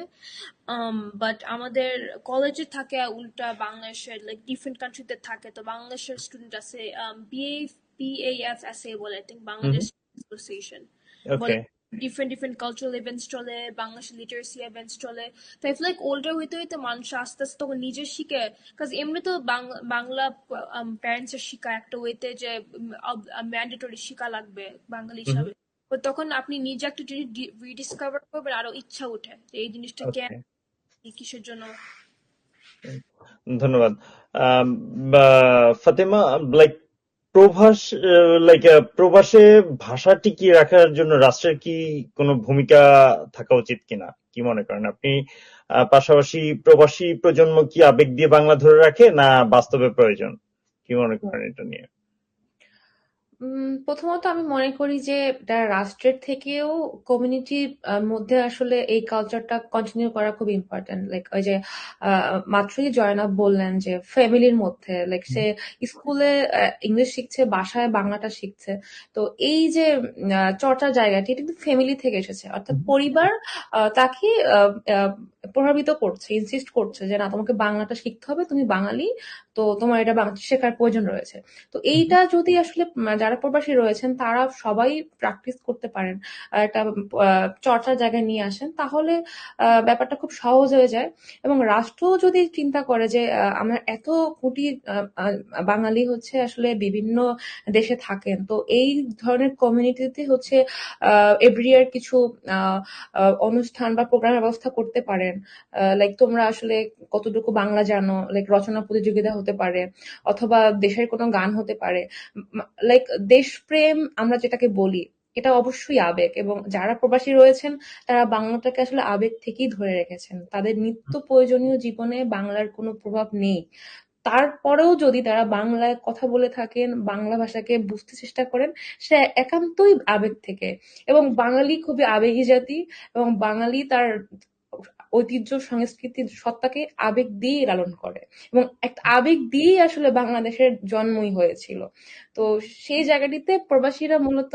বাট আমাদের কলেজে থাকে উল্টা বাংলাদেশের লাইক ডিফারেন্ট কান্ট্রিতে থাকে তো বাংলাদেশের স্টুডেন্ট আছে BAFSA বলে I think hmm, Bangladesh association okay. বলে ডিফারেন্ট কালচারাল ইভেন্টস চলে বাংলাদেশ লিটারেসি ইভেন্টস চলে তো আই ফিল লাইক ওল্ডার হইতে হইতে মানুষ আস্তে আস্তে তখন নিজে শিখে কাজ এমনি তো বাংলা প্যারেন্টস এর শিখা একটা ওয়েতে যে ম্যান্ডেটরি শিখা লাগবে বাঙালি হুম, হিসাবে তো তখন আপনি নিজে একটা জিনিস রিডিসকভার করবেন আরো ইচ্ছা উঠে যে এই জিনিসটা কেন ওকে, কিসের জন্য ধন্যবাদ। আম, ফাতেমা, লাইক প্রভাস, লাইক প্রবাসে ভাষা টিকিয়ে রাখার জন্য রাষ্ট্রের কি কোনো ভূমিকা থাকা উচিত কিনা, কি মনে করেন আপনি? পাশাপাশি প্রবাসী প্রজন্ম কি আবেগ দিয়ে বাংলা ধরে রাখে, না বাস্তবে প্রয়োজন? কি মনে করেন এটা নিয়ে? প্রথমত আমি মনে করি যে এটা রাষ্ট্রের থেকেও কমিউনিটির মধ্যে আসলে এই কালচারটা কন্টিনিউ করা খুব ইম্পর্টেন্ট লাইক ওই যে মাত্রই জয়নাব বললেন যে ফ্যামিলির মধ্যে লাইক সে স্কুলে ইংলিশ শিখছে বাসায় বাংলাটা শিখছে তো এই যে চর্চার জায়গাটি এটা কিন্তু ফ্যামিলি থেকে এসেছে অর্থাৎ পরিবার তাকে প্রভাবিত করছে ইনসিস্ট করছে যে না তোমাকে বাংলাটা শিখতে হবে তুমি বাঙালি তো তোমার এটা বাংলা শেখার প্রয়োজন রয়েছে তো এইটা যদি আসলে যারা প্রবাসী রয়েছেন তারা সবাই প্র্যাকটিস করতে পারেন একটা চর্চার জায়গায় নিয়ে আসেন তাহলে ব্যাপারটা খুব সহজ হয়ে যায় এবং রাষ্ট্র যদি চিন্তা করে যে আমরা এত কোটি বাঙালি হচ্ছে আসলে বিভিন্ন দেশে থাকেন তো এই ধরনের কমিউনিটিতে হচ্ছে এভরি ইয়ার কিছু আহ, অনুষ্ঠান বা প্রোগ্রামের ব্যবস্থা করতে পারেন লাইক তোমরা আসলে কতটুকু বাংলা জানো লাইক রচনা প্রতিযোগিতা হতে পারে অথবা দেশের কোনো গান হতে পারে লাইক দেশপ্রেম আমরা যেটাকে বলি এটা অবশ্যই আবেগ এবং যারা প্রবাসী রয়েছেন তারা বাংলাটাকে আসলে আবেগ থেকেই ধরে রেখেছেন তাদের নিত্য প্রয়োজনীয় জীবনে বাংলার কোনো প্রভাব নেই তারপরেও যদি তারা বাংলায় কথা বলে থাকেন বাংলা ভাষাকে বুঝতে চেষ্টা করেন সেটা একান্তই আবেগ থেকে এবং বাঙালি খুবই আবেগী জাতি এবং বাঙালি তার ঐতিহ্য সংস্কৃতির সত্তাকে আবেগ দিয়ে লালন করে এবং একটা আবেগ দিয়েই আসলে বাংলাদেশের জন্মই হয়েছিল তো সেই জায়গাটিতে প্রবাসীরা মূলত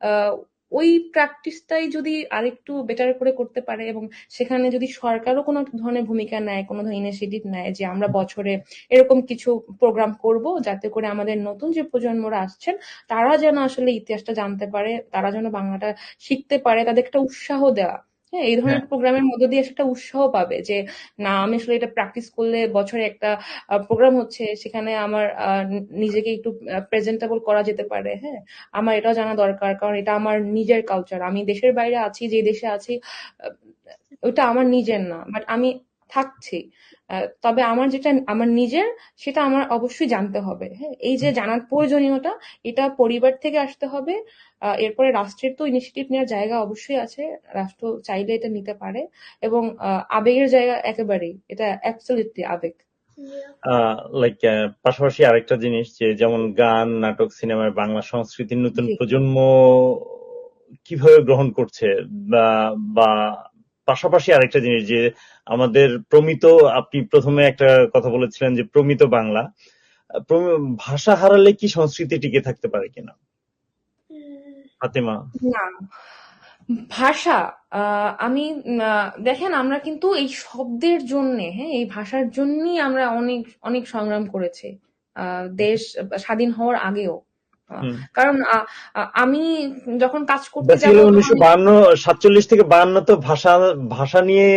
আহ ওই প্র্যাকটিসটাই যদি আরেকটু বেটার করে করতে পারে এবং সেখানে যদি সরকারও কোনো ধরনের ভূমিকা নেয় কোনো ধরনের ইনিশিয়েটিভ নেয় যে আমরা বছরে এরকম কিছু প্রোগ্রাম করব যাতে করে আমাদের নতুন যে প্রজন্মরা আসছেন তারা যেন আসলে ইতিহাসটা জানতে পারে তারা যেন বাংলাটা শিখতে পারে তাদের একটা উৎসাহ দেওয়া হ্যাঁ এই হ্যাঁ, ধরনের প্রোগ্রামের মধ্যে দিয়ে একটা উৎসাহ পাবে যে না আমি আসলে এটা প্র্যাকটিস করলে বছরে একটা প্রোগ্রাম হচ্ছে সেখানে আমার নিজেকে একটু প্রেজেন্টেবল করা যেতে পারে হ্যাঁ আমার এটাও জানা দরকার কারণ এটা আমার নিজের কালচার আমি দেশের বাইরে আছি যে দেশে আছি আহ, ওটা আমার নিজের না বাট আমি থাকছি তবে আমার যেটা আমার নিজের সেটা আমার অবশ্যই জানতে হবে হ্যাঁ এই যে জানার প্রয়োজনীয়তা এটা পরিবার থেকে আসতে হবে এরপরে রাষ্ট্রের তো ইনিশিয়েটিভ নেওয়ার জায়গা অবশ্যই আছে রাষ্ট্র চাইলে এটা নিতে পারে এবং আবেগের জায়গা একেবারেই এটা অ্যাবসলিউটলি আবেগ Yeah. লাইক পাশাপাশি আরেকটা জিনিস যে যেমন গান, নাটক, সিনেমায় বাংলা সংস্কৃতির নতুন জি প্রজন্ম কিভাবে গ্রহণ করছে বা বা পাশাপাশি আরেকটা জিনিস যে আমাদের প্রমিত, আপনি প্রথমে একটা কথা বলেছিলেন যে প্রমিত বাংলা, ভাষা হারালে কি সংস্কৃতি টিকে থাকতে পারে কিনা? Mm, ফাতেমা। না, ভাষা আমি দেখেন আমরা কিন্তু এই শব্দের জন্যে, হ্যাঁ, এই ভাষার জন্যই আমরা অনেক অনেক সংগ্রাম করেছি দেশ স্বাধীন হওয়ার আগেও। হুম। কারণ আমি যখন কাজ করতে যাব বেসিক্যালি তখন 1947 থেকে 52 তো ভাষা ভাষা নিয়ে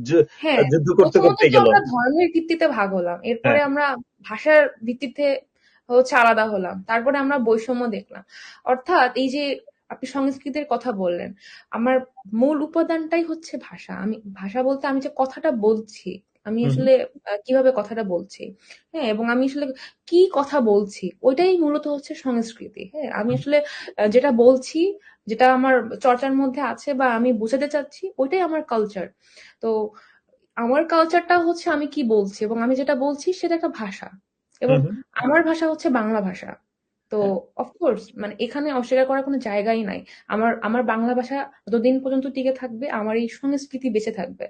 যু- হ্যাঁ, যুদ্ধ করতে প্রথমত করতে তো গেল। আমরা ধর্মের ভিত্তিতে ভাগ হলাম, এরপরে হ্যাঁ। আমরা ভাষার ভিত্তিতে হচ্ছে আলাদা হলাম, তারপরে আমরা বৈষম্য দেখলাম। অর্থাৎ এই যে আপনি সংস্কৃতির কথা বললেন, আমার মূল উপাদানটাই হচ্ছে ভাষা। আমি ভাষা বলতে আমি যে কথাটা বলছি, আমি হুম হুম আসলে কিভাবে কথাটা বলছি, হ্যাঁ, এবং আমি আসলে কি কথা বলছি, ওইটাই মূলত হচ্ছে সংস্কৃতি। হ্যাঁ, আমি আসলে যেটা বলছি, যেটা আমার চর্চার মধ্যে আছে বা আমি বোঝাতে চাচ্ছি, ওইটাই আমার কালচার। তো আমার কালচারটা হচ্ছে আমি কি বলছি এবং আমি যেটা বলছি সেটা একটা ভাষা, এবং হুম হুম। আমার ভাষা হচ্ছে বাংলা ভাষা। তো হ্যাঁ। অফকোর্স মানে এখানে অস্বীকার করার কোনো জায়গাই নাই। আমার আমার বাংলা ভাষা যতদিন পর্যন্ত টিকে থাকবে, আমার এই সংস্কৃতি বেঁচে থাকবে।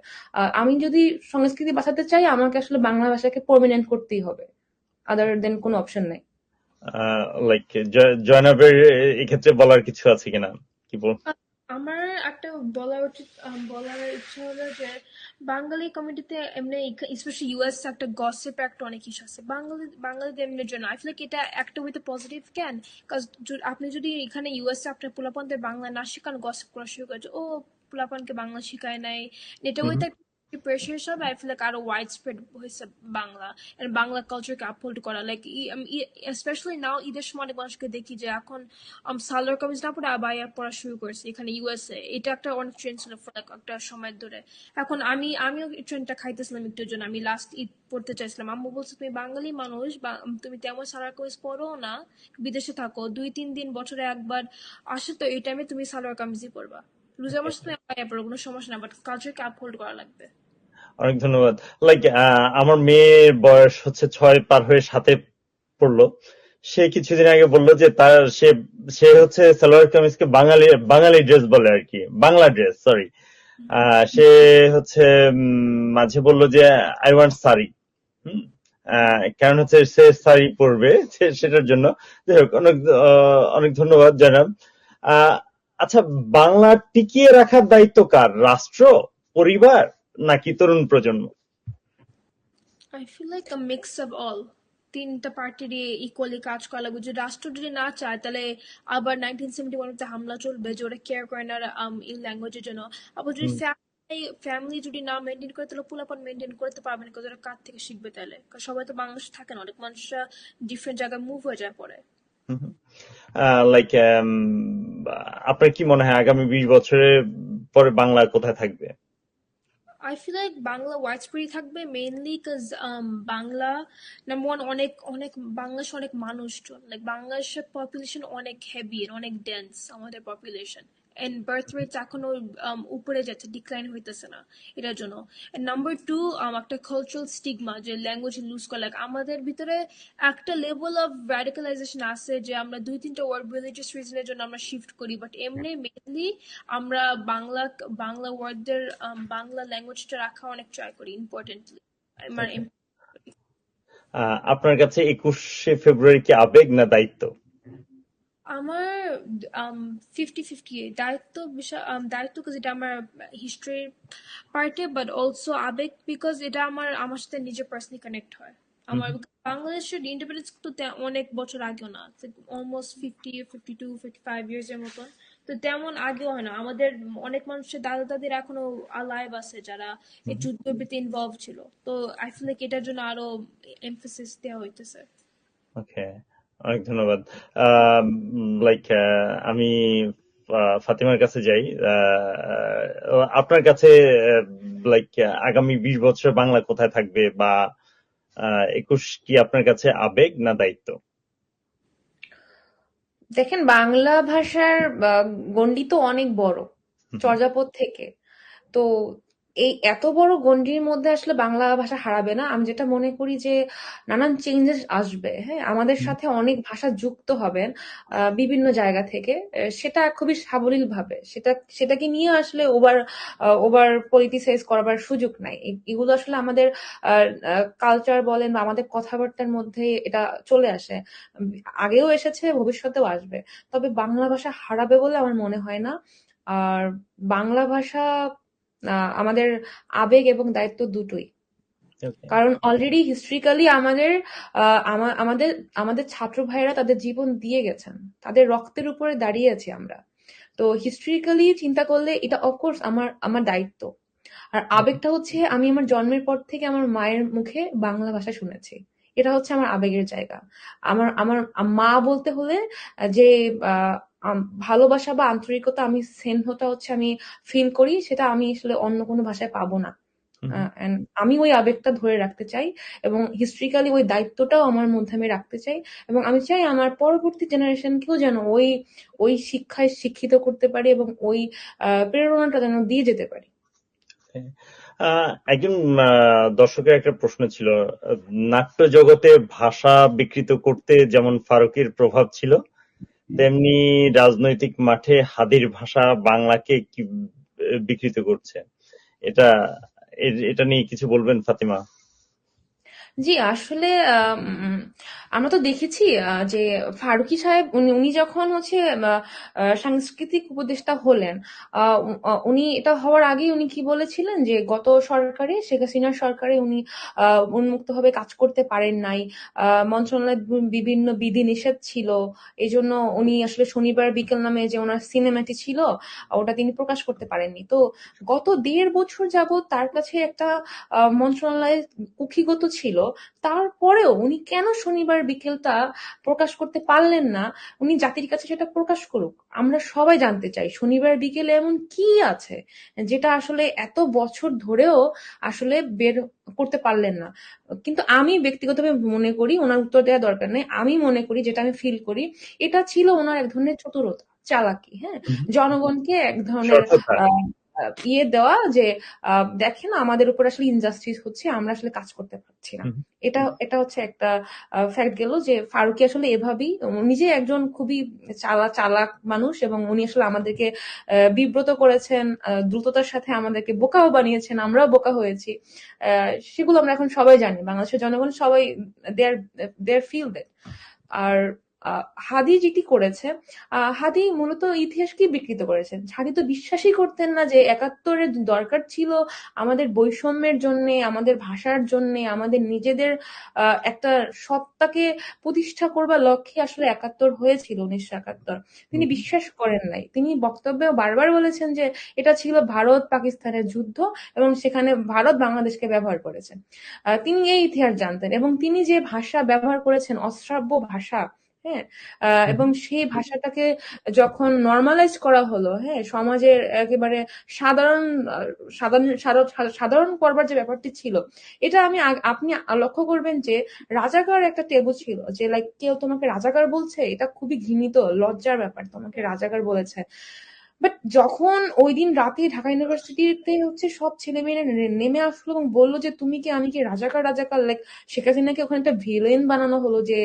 আমি যদি সংস্কৃতি বাঁচাতে চাই, আমাকে আসলে বাংলা ভাষাকে পার্মানেন্ট করতেই হবে, আদার দেন কোনো অপশন নাই। লাইক জয়নাবের এক্ষেত্রে বলার কিছু আছে কিনা, কি বল? আ- আমার একটা বলার ইচ্ছা হলো যে বাঙালি কমিউনিটিতে এমনি স্পেশালি ইউএস একটা গসিপ একটা অনেক ইস্যু আছে বাঙালিদের এমনির জন্য। আই ফিল লাইক এটা একটা উইথ পজিটিভ ক্যান, কাজ আপনি যদি এখানে ইউএস এ আপনার পোলাপানদের বাংলা না শেখান, গসিপ করা শুরু করেছে, ও পোলাপানকে বাংলা শিখায় নাই, এটা হুম উইথ হুম। একটা প্রেশার হিসাবে আই ফিল লাইক আরো ওয়াইড স্প্রেড হয়েছে বাংলা and বাংলা কালচারকে আপহোল্ড করা, লাইক স্পেশালি নাও ঈদের সময় অনেক মানুষকে দেখি যে এখন সালোয়ার কামিজ না পরে আবায়া পড়া শুরু করেছে এখানে ইউএসএ। এটা একটা অনেক ট্রেন্ড ছিল for like একটা সময় ধরে। এখন আমিও ট্রেন্ডটা খাইতেছিলাম একটুর জন্য। আমি লাস্ট ঈদ পড়তে চাইছিলাম, আম্মু বলছে তুমি বাঙালি মানুষ বা তুমি তেমন সালোয়ার কামিজ পরো না, বিদেশে থাকো 2-3 দিন বছরে একবার আসে, তো এই টাইমে তুমি সালোয়ার কামিজই পরবা, রোজার মাসে তুমি আবায়া পরো, কোনো সমস্যা না, বাট কালচারকে আপহোল্ড করা লাগবে। অনেক ধন্যবাদ। লাইক আমার মেয়ের বয়স হচ্ছে 6 পার হয়ে 7-এ পড়লো। সে কিছুদিন আগে বললো যে তার সে সে হচ্ছে সালোয়ার কামিজকে বাঙালি বাঙালি ড্রেস বলে আর কি, বাংলা ড্রেস, সরি। সে হচ্ছে মাঝে বললো যে আই ওয়ান্ট শাড়ি। হুম। কারণ হচ্ছে সে শাড়ি পরবে, সেটার জন্য। যাই হোক, অনেক অনেক ধন্যবাদ জানাব। আহ, আচ্ছা, বাংলা টিকিয়ে রাখার দায়িত্ব কার? রাষ্ট্র, পরিবার, নাকি তরুণ প্রজন্ম? I feel like a mix of all, তিনটা পার্টিরই ইকুয়ালি কাজ করা লাগবে। যদি রাষ্ট্র যদি না চায় তাহলে আবার 1971 হামলা চলবে যে ওরা কেয়ার করে না ইন ল্যাঙ্গুয়েজের জন্য। আবার যদি হুম ফ্যামিলি যদি না মেনটেন করে তাহলে পোলাপান মেনটেন করতে পারবে না, কারণ ওরা কার থেকে শিখবে তাহলে? কারণ সবাই তো বাংলাদেশে থাকে না, অনেক মানুষরা ডিফারেন্ট জায়গায় মুভ হয়ে যায় পরে। হুম। লাইক আপনার কি মনে হয় আগামী 20 বছরের পরে বাংলা কোথায় থাকবে? I feel like Bangla wide spread থাকবে mainly cause Bangla number one, অনেক অনেক বাংলাদেশে অনেক মানুষজন, লাইক বাংলাদেশের পপুলেশন অনেক হেভি, অনেক ডেন্স আমাদের পপুলেশন, এন্ড বার্থ রেট এখনো উপরে যাচ্ছে, ডিক্লাইন হইতেছে না, এটার জন্য। এন্ড নাম্বার টু, একটা কালচারাল স্টিগমা যে ল্যাঙ্গুয়েজ লুজ করা, লাইক আমাদের ভিতরে একটা লেভেল অফ র্যাডিকালাইজেশন আছে যে আমরা 2-3টা ওয়ার্ড রিলিজিয়াস রিজনের জন্য আমরা শিফট করি, বাট এমনি মেইনলি আমরা বাংলা বাংলা ওয়ার্ডদের বাংলা ল্যাঙ্গুয়েজটা রাখা অনেক ট্রাই করি ইম্পর্টেন্টলি। আমার Okay. আপনার কাছে 21শে ফেব্রুয়ারি কি আবেগ না দায়িত্ব? আমার 50-50 দায়িত্ব বিষয়, দায়িত্ব because এটা আমার হিস্ট্রির পার্টে, বাট অলসো আবেগ বিকজ এটা আমার সাথে নিজে পার্সোনালি কানেক্ট হয়। হুম আমার হুম। বাংলাদেশের ইন্ডিপেন্ডেন্স তো অনেক বছর আগেও না, অলমোস্ট 52-55 ইয়ার্স এর মতন। তো তেমন আগেও হয় না, আমাদের অনেক মানুষের দাদা দাদির এখনো আলাইভ আছে যারা এই হুম। যুদ্ধবিতে ইনভলভ ছিল। তো আই ফিল লাইক এটার জন্য আরো এমফেসিস দেওয়া হইতেছে। ওকে, অনেক ধন্যবাদ। লাইক আমি ফাতিমার কাছে যাই। আপনার কাছে লাইক আগামী 20 বছর বাংলা কোথায় থাকবে, বা 21 কি আপনার কাছে আবেগ না দায়িত্ব? দেখেন, বাংলা ভাষার গণ্ডি তো অনেক বড়, হুম হুম। চর্যাপদ থেকে। তো এই এত বড় গণ্ডির মধ্যে আসলে বাংলা ভাষা হারাবে না। আমি যেটা মনে করি যে নানান চেঞ্জেস আসবে, হ্যাঁ, আমাদের সাথে অনেক ভাষা যুক্ত হবেন বিভিন্ন জায়গা থেকে। সেটা খুবই সাবলীল ভাবে, সেটাকে নিয়ে আসলে ওভার ওভার পলিটিসাইজ করবার সুযোগ নাই। এগুলো আসলে আমাদের কালচার বলেন বা আমাদের কথাবার্তার মধ্যে এটা চলে আসে। উম, আগেও এসেছে, ভবিষ্যতেও আসবে। তবে বাংলা ভাষা হারাবে বলে আমার মনে হয় না। আর বাংলা ভাষা আমাদের আবেগ এবং দায়িত্ব দুটোই। ওকে। কারণ অলরেডি হিস্ট্রিক্যালি আমাদের আমাদের আমাদের ছাত্র ভাইয়েরা তাদের জীবন দিয়ে গেছেন, তাদের রক্তের উপরে দাঁড়িয়ে আছি আমরা। তো হিস্ট্রিক্যালি চিন্তা করলে এটা অফকোর্স আমার আমার দায়িত্ব। আর আবেগটা হচ্ছে আমি আমার জন্মের পর থেকে আমার মায়ের মুখে বাংলা ভাষা শুনেছি। এটা হচ্ছে আমার আবেগের জায়গা। আমার আমার মা বলতে হলে যে ভালোবাসা বা আন্তরিকতা, আমি স্নেহটা হচ্ছে আমি ফিল করি, সেটা আমি আসলে অন্য কোনো ভাষায় পাবো না। and আমি ওই আবেগটা ধরে রাখতে চাই এবং হিস্ট্রিক্যালি ওই দায়িত্বটাও আমার মধ্যে আমি রাখতে চাই। এবং আমি চাই আমার পরবর্তী জেনারেশনকেও যেন ওই ওই শিক্ষায় শিক্ষিত করতে পারি এবং ওই প্রেরণাটা যেন দিয়ে যেতে পারি। একজন দর্শকের একটা প্রশ্ন ছিল, নাট্য জগতে ভাষা বিকৃত করতে যেমন ফারুকীর প্রভাব ছিল, তেমনি রাজনৈতিক মাঠে হাদির ভাষা বাংলাকে কি বিকৃত করছে। এটা এটা নিয়ে কিছু বলবেন ফাতিমা? জি, আসলে আমরা তো দেখেছি যে ফারুকী সাহেব উনি উনি যখন হচ্ছে সাংস্কৃতিক উপদেষ্টা হলেন, উনি এটা হওয়ার আগে উনি কি বলেছিলেন যে গত সরকারে, শেখ হাসিনার সরকারে উনি উন্মুক্তভাবে কাজ করতে পারেন নাই। মন্ত্রণালয়ের বিভিন্ন বিধি নিষেধ ছিল, এই জন্য উনি আসলে শনিবার বিকেল নামে যে ওনার সিনেমাটি ছিল ওটা তিনি প্রকাশ করতে পারেননি। তো গত ১.৫ বছর যাবত তার কাছে একটা মন্ত্রণালয় কুক্ষিগত ছিল, তারপরেও উনি কেন শনিবার বিকেলটা প্রকাশ করতে পারলেন না? উনি জাতির কাছে সেটা প্রকাশ করুক, আমরা সবাই জানতে চাই শনিবার বিকেলে এমন কি আছে যেটা আসলে এত বছর ধরেও আসলে বের করতে পারলেন না। কিন্তু আমি ব্যক্তিগতভাবে মনে করি, ওনার উত্তর দেওয়া দরকার নেই, আমি মনে করি, যেটা আমি ফিল করি, এটা ছিল ওনার এক ধরনের চতুরতা, চালাকি, হ্যাঁ, জনগণকে এক ধরনের সততা। আহ ইয়ে দেওয়া যে দেখেন আমাদের উপর আসলে ইনজাস্টিস হচ্ছে, আমরা আসলে কাজ করতে পারছি না। এটা এটা হচ্ছে একটা ফ্যাক্ট গেল যে ফারুকী আসলে এভাবেই, নিজে একজন খুবই চালাক মানুষ এবং উনি আসলে আমাদেরকে বিব্রত করেছেন, দ্রুততার সাথে আমাদেরকে বোকাও বানিয়েছেন, আমরাও বোকা হয়েছি। সেগুলো আমরা এখন সবাই জানি, বাংলাদেশের জনগণ সবাই দেয়ার ফিল দ্যাট। আর হাদি যেটি করেছে, হাদি মূলত ইতিহাসকে বিকৃত করেছেন। হাদি তো বিশ্বাসই করতেন না যে ৭১-এর দরকার ছিল আমাদের বৈষম্যের জন্য, আমাদের ভাষার জন্য, আমাদের নিজেদের একটা সত্তাকে প্রতিষ্ঠা করবার লক্ষ্যে আসলে ৭১ হয়েছিল, ১৯৭১। তিনি বিশ্বাস করেন নাই। তিনি বক্তব্যেও বারবার বলেছেন যে এটা ছিল ভারত পাকিস্তানের যুদ্ধ এবং সেখানে ভারত বাংলাদেশকে ব্যবহার করেছেন। তিনি এই ইতিহাস জানতেন এবং তিনি যে ভাষা ব্যবহার করেছেন, অশ্রাব্য ভাষা, হ্যাঁ, এবং সেই ভাষাটাকে যখন নর্মালাইজ করা হলো, হ্যাঁ, সমাজের একেবারে সাধারণ সাধারণ সাধারণ করবার যে ব্যাপারটি ছিল, এটা আপনি লক্ষ্য করবেন যে রাজাকার একটা টেবু ছিল, যে লাইক কেউ তোমাকে রাজাকার বলছে, এটা খুবই ঘৃণিত, লজ্জার ব্যাপার, তোমাকে রাজাকার বলেছে। বাট যখন ওই দিন রাতে ঢাকা ইউনিভার্সিটিতে হচ্ছে সব ছেলে মেয়েরা নেমে আসলো এবং বললো যে তুমি কি আমি কি রাজাকার রাজাকার, লাইক শেখ হাসিনাকে ওখানে একটা ভিলেন বানানো হলো যে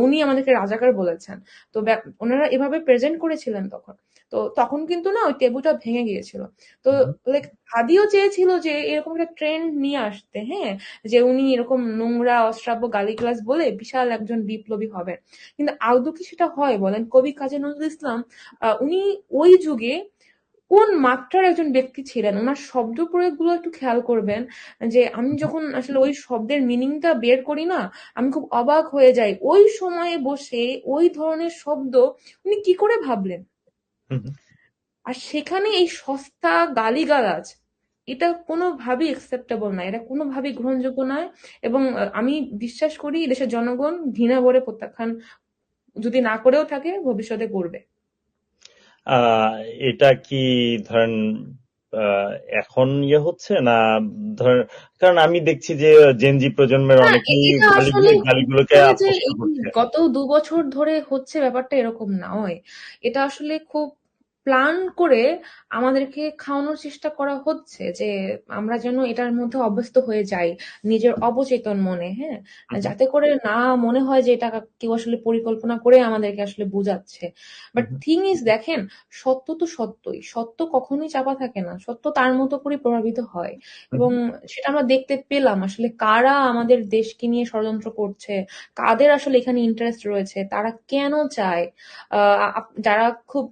উনি আমাদেরকে রাজাকার বলেছেন। তো ওনারা এভাবে প্রেজেন্ট করেছিলেন তখন। তো তখন কিন্তু না ওই টেবুটা ভেঙে গিয়েছিল। তো লাইক হাদিও চেয়েছিল যে এরকম একটা ট্রেন্ড নিয়ে আসতে, হ্যাঁ, যে উনি এরকম নোংরা অশ্রাব্য গালিগালাজ বলে বিশাল একজন বিপ্লবী হবেন। কিন্তু আদৌ কি সেটা হয় বলেন? কবি কাজী নজরুল ইসলাম উনি ওই যুগে কোন মাত্রার একজন ব্যক্তি ছিলেন, ওনার শব্দ প্রয়োগ গুলো একটু খেয়াল করবেন, যে আমি যখন আসলে ওই শব্দের মিনিংটা বের করি না, আমি খুব অবাক হয়ে যাই ওই সময়ে বসে ওই ধরনের শব্দ উনি কি করে ভাবলেন। আর সেখানে এই সস্তা গালিগালাজ, এটা কোনোভাবেই একসেপ্টেবল নয়, এটা কোনোভাবেই গ্রহণযোগ্য নয়। এবং আমি বিশ্বাস করি দেশের জনগণ ঘৃণা ভরে প্রত্যাখ্যান যদি না করেও থাকে, ভবিষ্যতে করবে। এটা কি ধরেন এখন হচ্ছে না, ধরেন, কারণ আমি দেখছি যে জেনজি প্রজন্মের না, অনেকেই এটা আসলে গালিগুলোকে যে আত্মস্থ এই করছে। গত ২ বছর ধরে হচ্ছে ব্যাপারটা এরকম নয়। এটা আসলে খুব প্ল্যান করে আমাদেরকে খাওয়ানোর চেষ্টা করা হচ্ছে যে আমরা যেন এটার মধ্যে অভ্যস্ত হয়ে যাই নিজের অবচেতন মনে, হ্যাঁ, যাতে করে না মনে হয় যে এটা কেউ আসলে পরিকল্পনা করে আমাদেরকে আসলে বোঝাচ্ছে। বাট থিং ইজ, দেখেন, সত্য তো সত্যই, সত্য কখনোই চাপা থাকে না, সত্য তার মতো করে প্রভাবিত হয়। এবং সেটা আমরা দেখতে পেলাম আসলে কারা আমাদের দেশকে নিয়ে ষড়যন্ত্র করছে, কাদের আসলে এখানে ইন্টারেস্ট রয়েছে, তারা কেন চায়। যারা খুব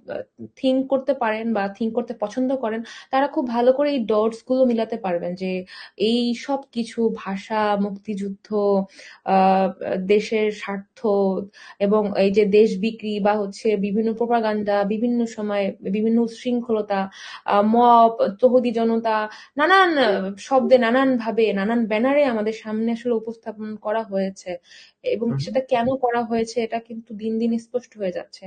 থিঙ্ক করতে পারেন বা থিঙ্ক করতে পছন্দ করেন, তারা খুব ভালো করে এই ডটস গুলো মিলাতে পারবেন যে এই সব কিছু, ভাষা, মুক্তিযুদ্ধ, দেশের স্বার্থ, এবং এই যে দেশ বিক্রি বা হচ্ছে বিভিন্ন প্রোপাগান্ডা, বিভিন্ন সময় বিভিন্ন উচ্ছৃঙ্খলতা, মব, তহুদি জনতা, নানান শব্দে, নানান ভাবে, নানান ব্যানারে আমাদের সামনে আসলে উপস্থাপন করা হয়েছে। এবং সেটা কেন করা হয়েছে এটা কিন্তু দিন দিন স্পষ্ট হয়ে যাচ্ছে।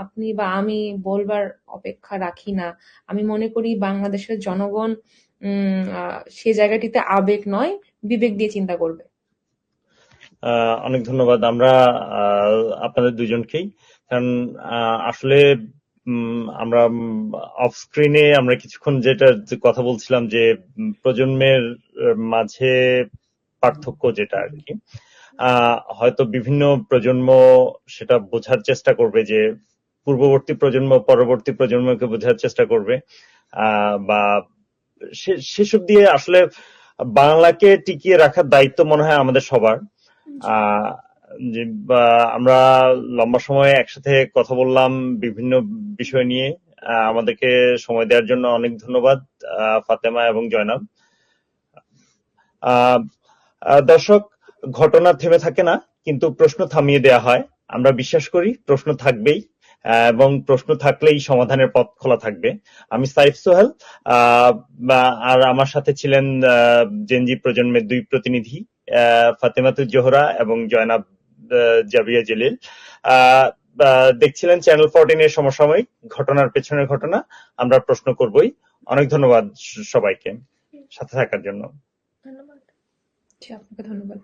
আপনি বা আমি বলবার অপেক্ষা রাখি না। আমি মনে করি বাংলাদেশের জনগণ সে জায়গাটিতে আবেগ নয়, বিবেক দিয়ে চিন্তা করবে। অনেক ধন্যবাদ আমরা আপনাদের দুজনকেই। কারণ আসলে আমরা অফ স্ক্রিনে আমরা কিছুক্ষণ যেটা কথা বলছিলাম যে প্রজন্মের মাঝে পার্থক্য যেটা আর কি, হয়তো বিভিন্ন প্রজন্ম সেটা বোঝার চেষ্টা করবে, যে পূর্ববর্তী প্রজন্ম পরবর্তী প্রজন্মকে বোঝার চেষ্টা করবে, বা সেসব দিয়ে আসলে বাংলাকে টিকিয়ে রাখার দায়িত্ব মনে হয় আমাদের সবার। যে আমরা লম্বা সময় একসাথে কথা বললাম বিভিন্ন বিষয় নিয়ে। আমাদেরকে সময় দেওয়ার জন্য অনেক ধন্যবাদ ফাতেমা এবং জয়নাব। দর্শক, ঘটনা থেমে থাকে না, কিন্তু প্রশ্ন থামিয়ে দেয়া হয়। আমরা বিশ্বাস করি প্রশ্ন থাকবেই, এবং প্রশ্ন থাকলেই সমাধানের পথ খোলা থাকবে। আমি সাইফ সোহেল, আর আমার সাথে ছিলেন জেনজি প্রজন্মের দুই প্রতিনিধি, ফাতেমাতুজ জোহরা এবং জয়নাব জাবিয়া জলিল। দেখছিলেন চ্যানেল 14 এর সমসাময়িক ঘটনার পেছনের ঘটনা। আমরা প্রশ্ন করবই। অনেক ধন্যবাদ সবাইকে সাথে থাকার জন্য। ধন্যবাদ। আপনাকে ধন্যবাদ।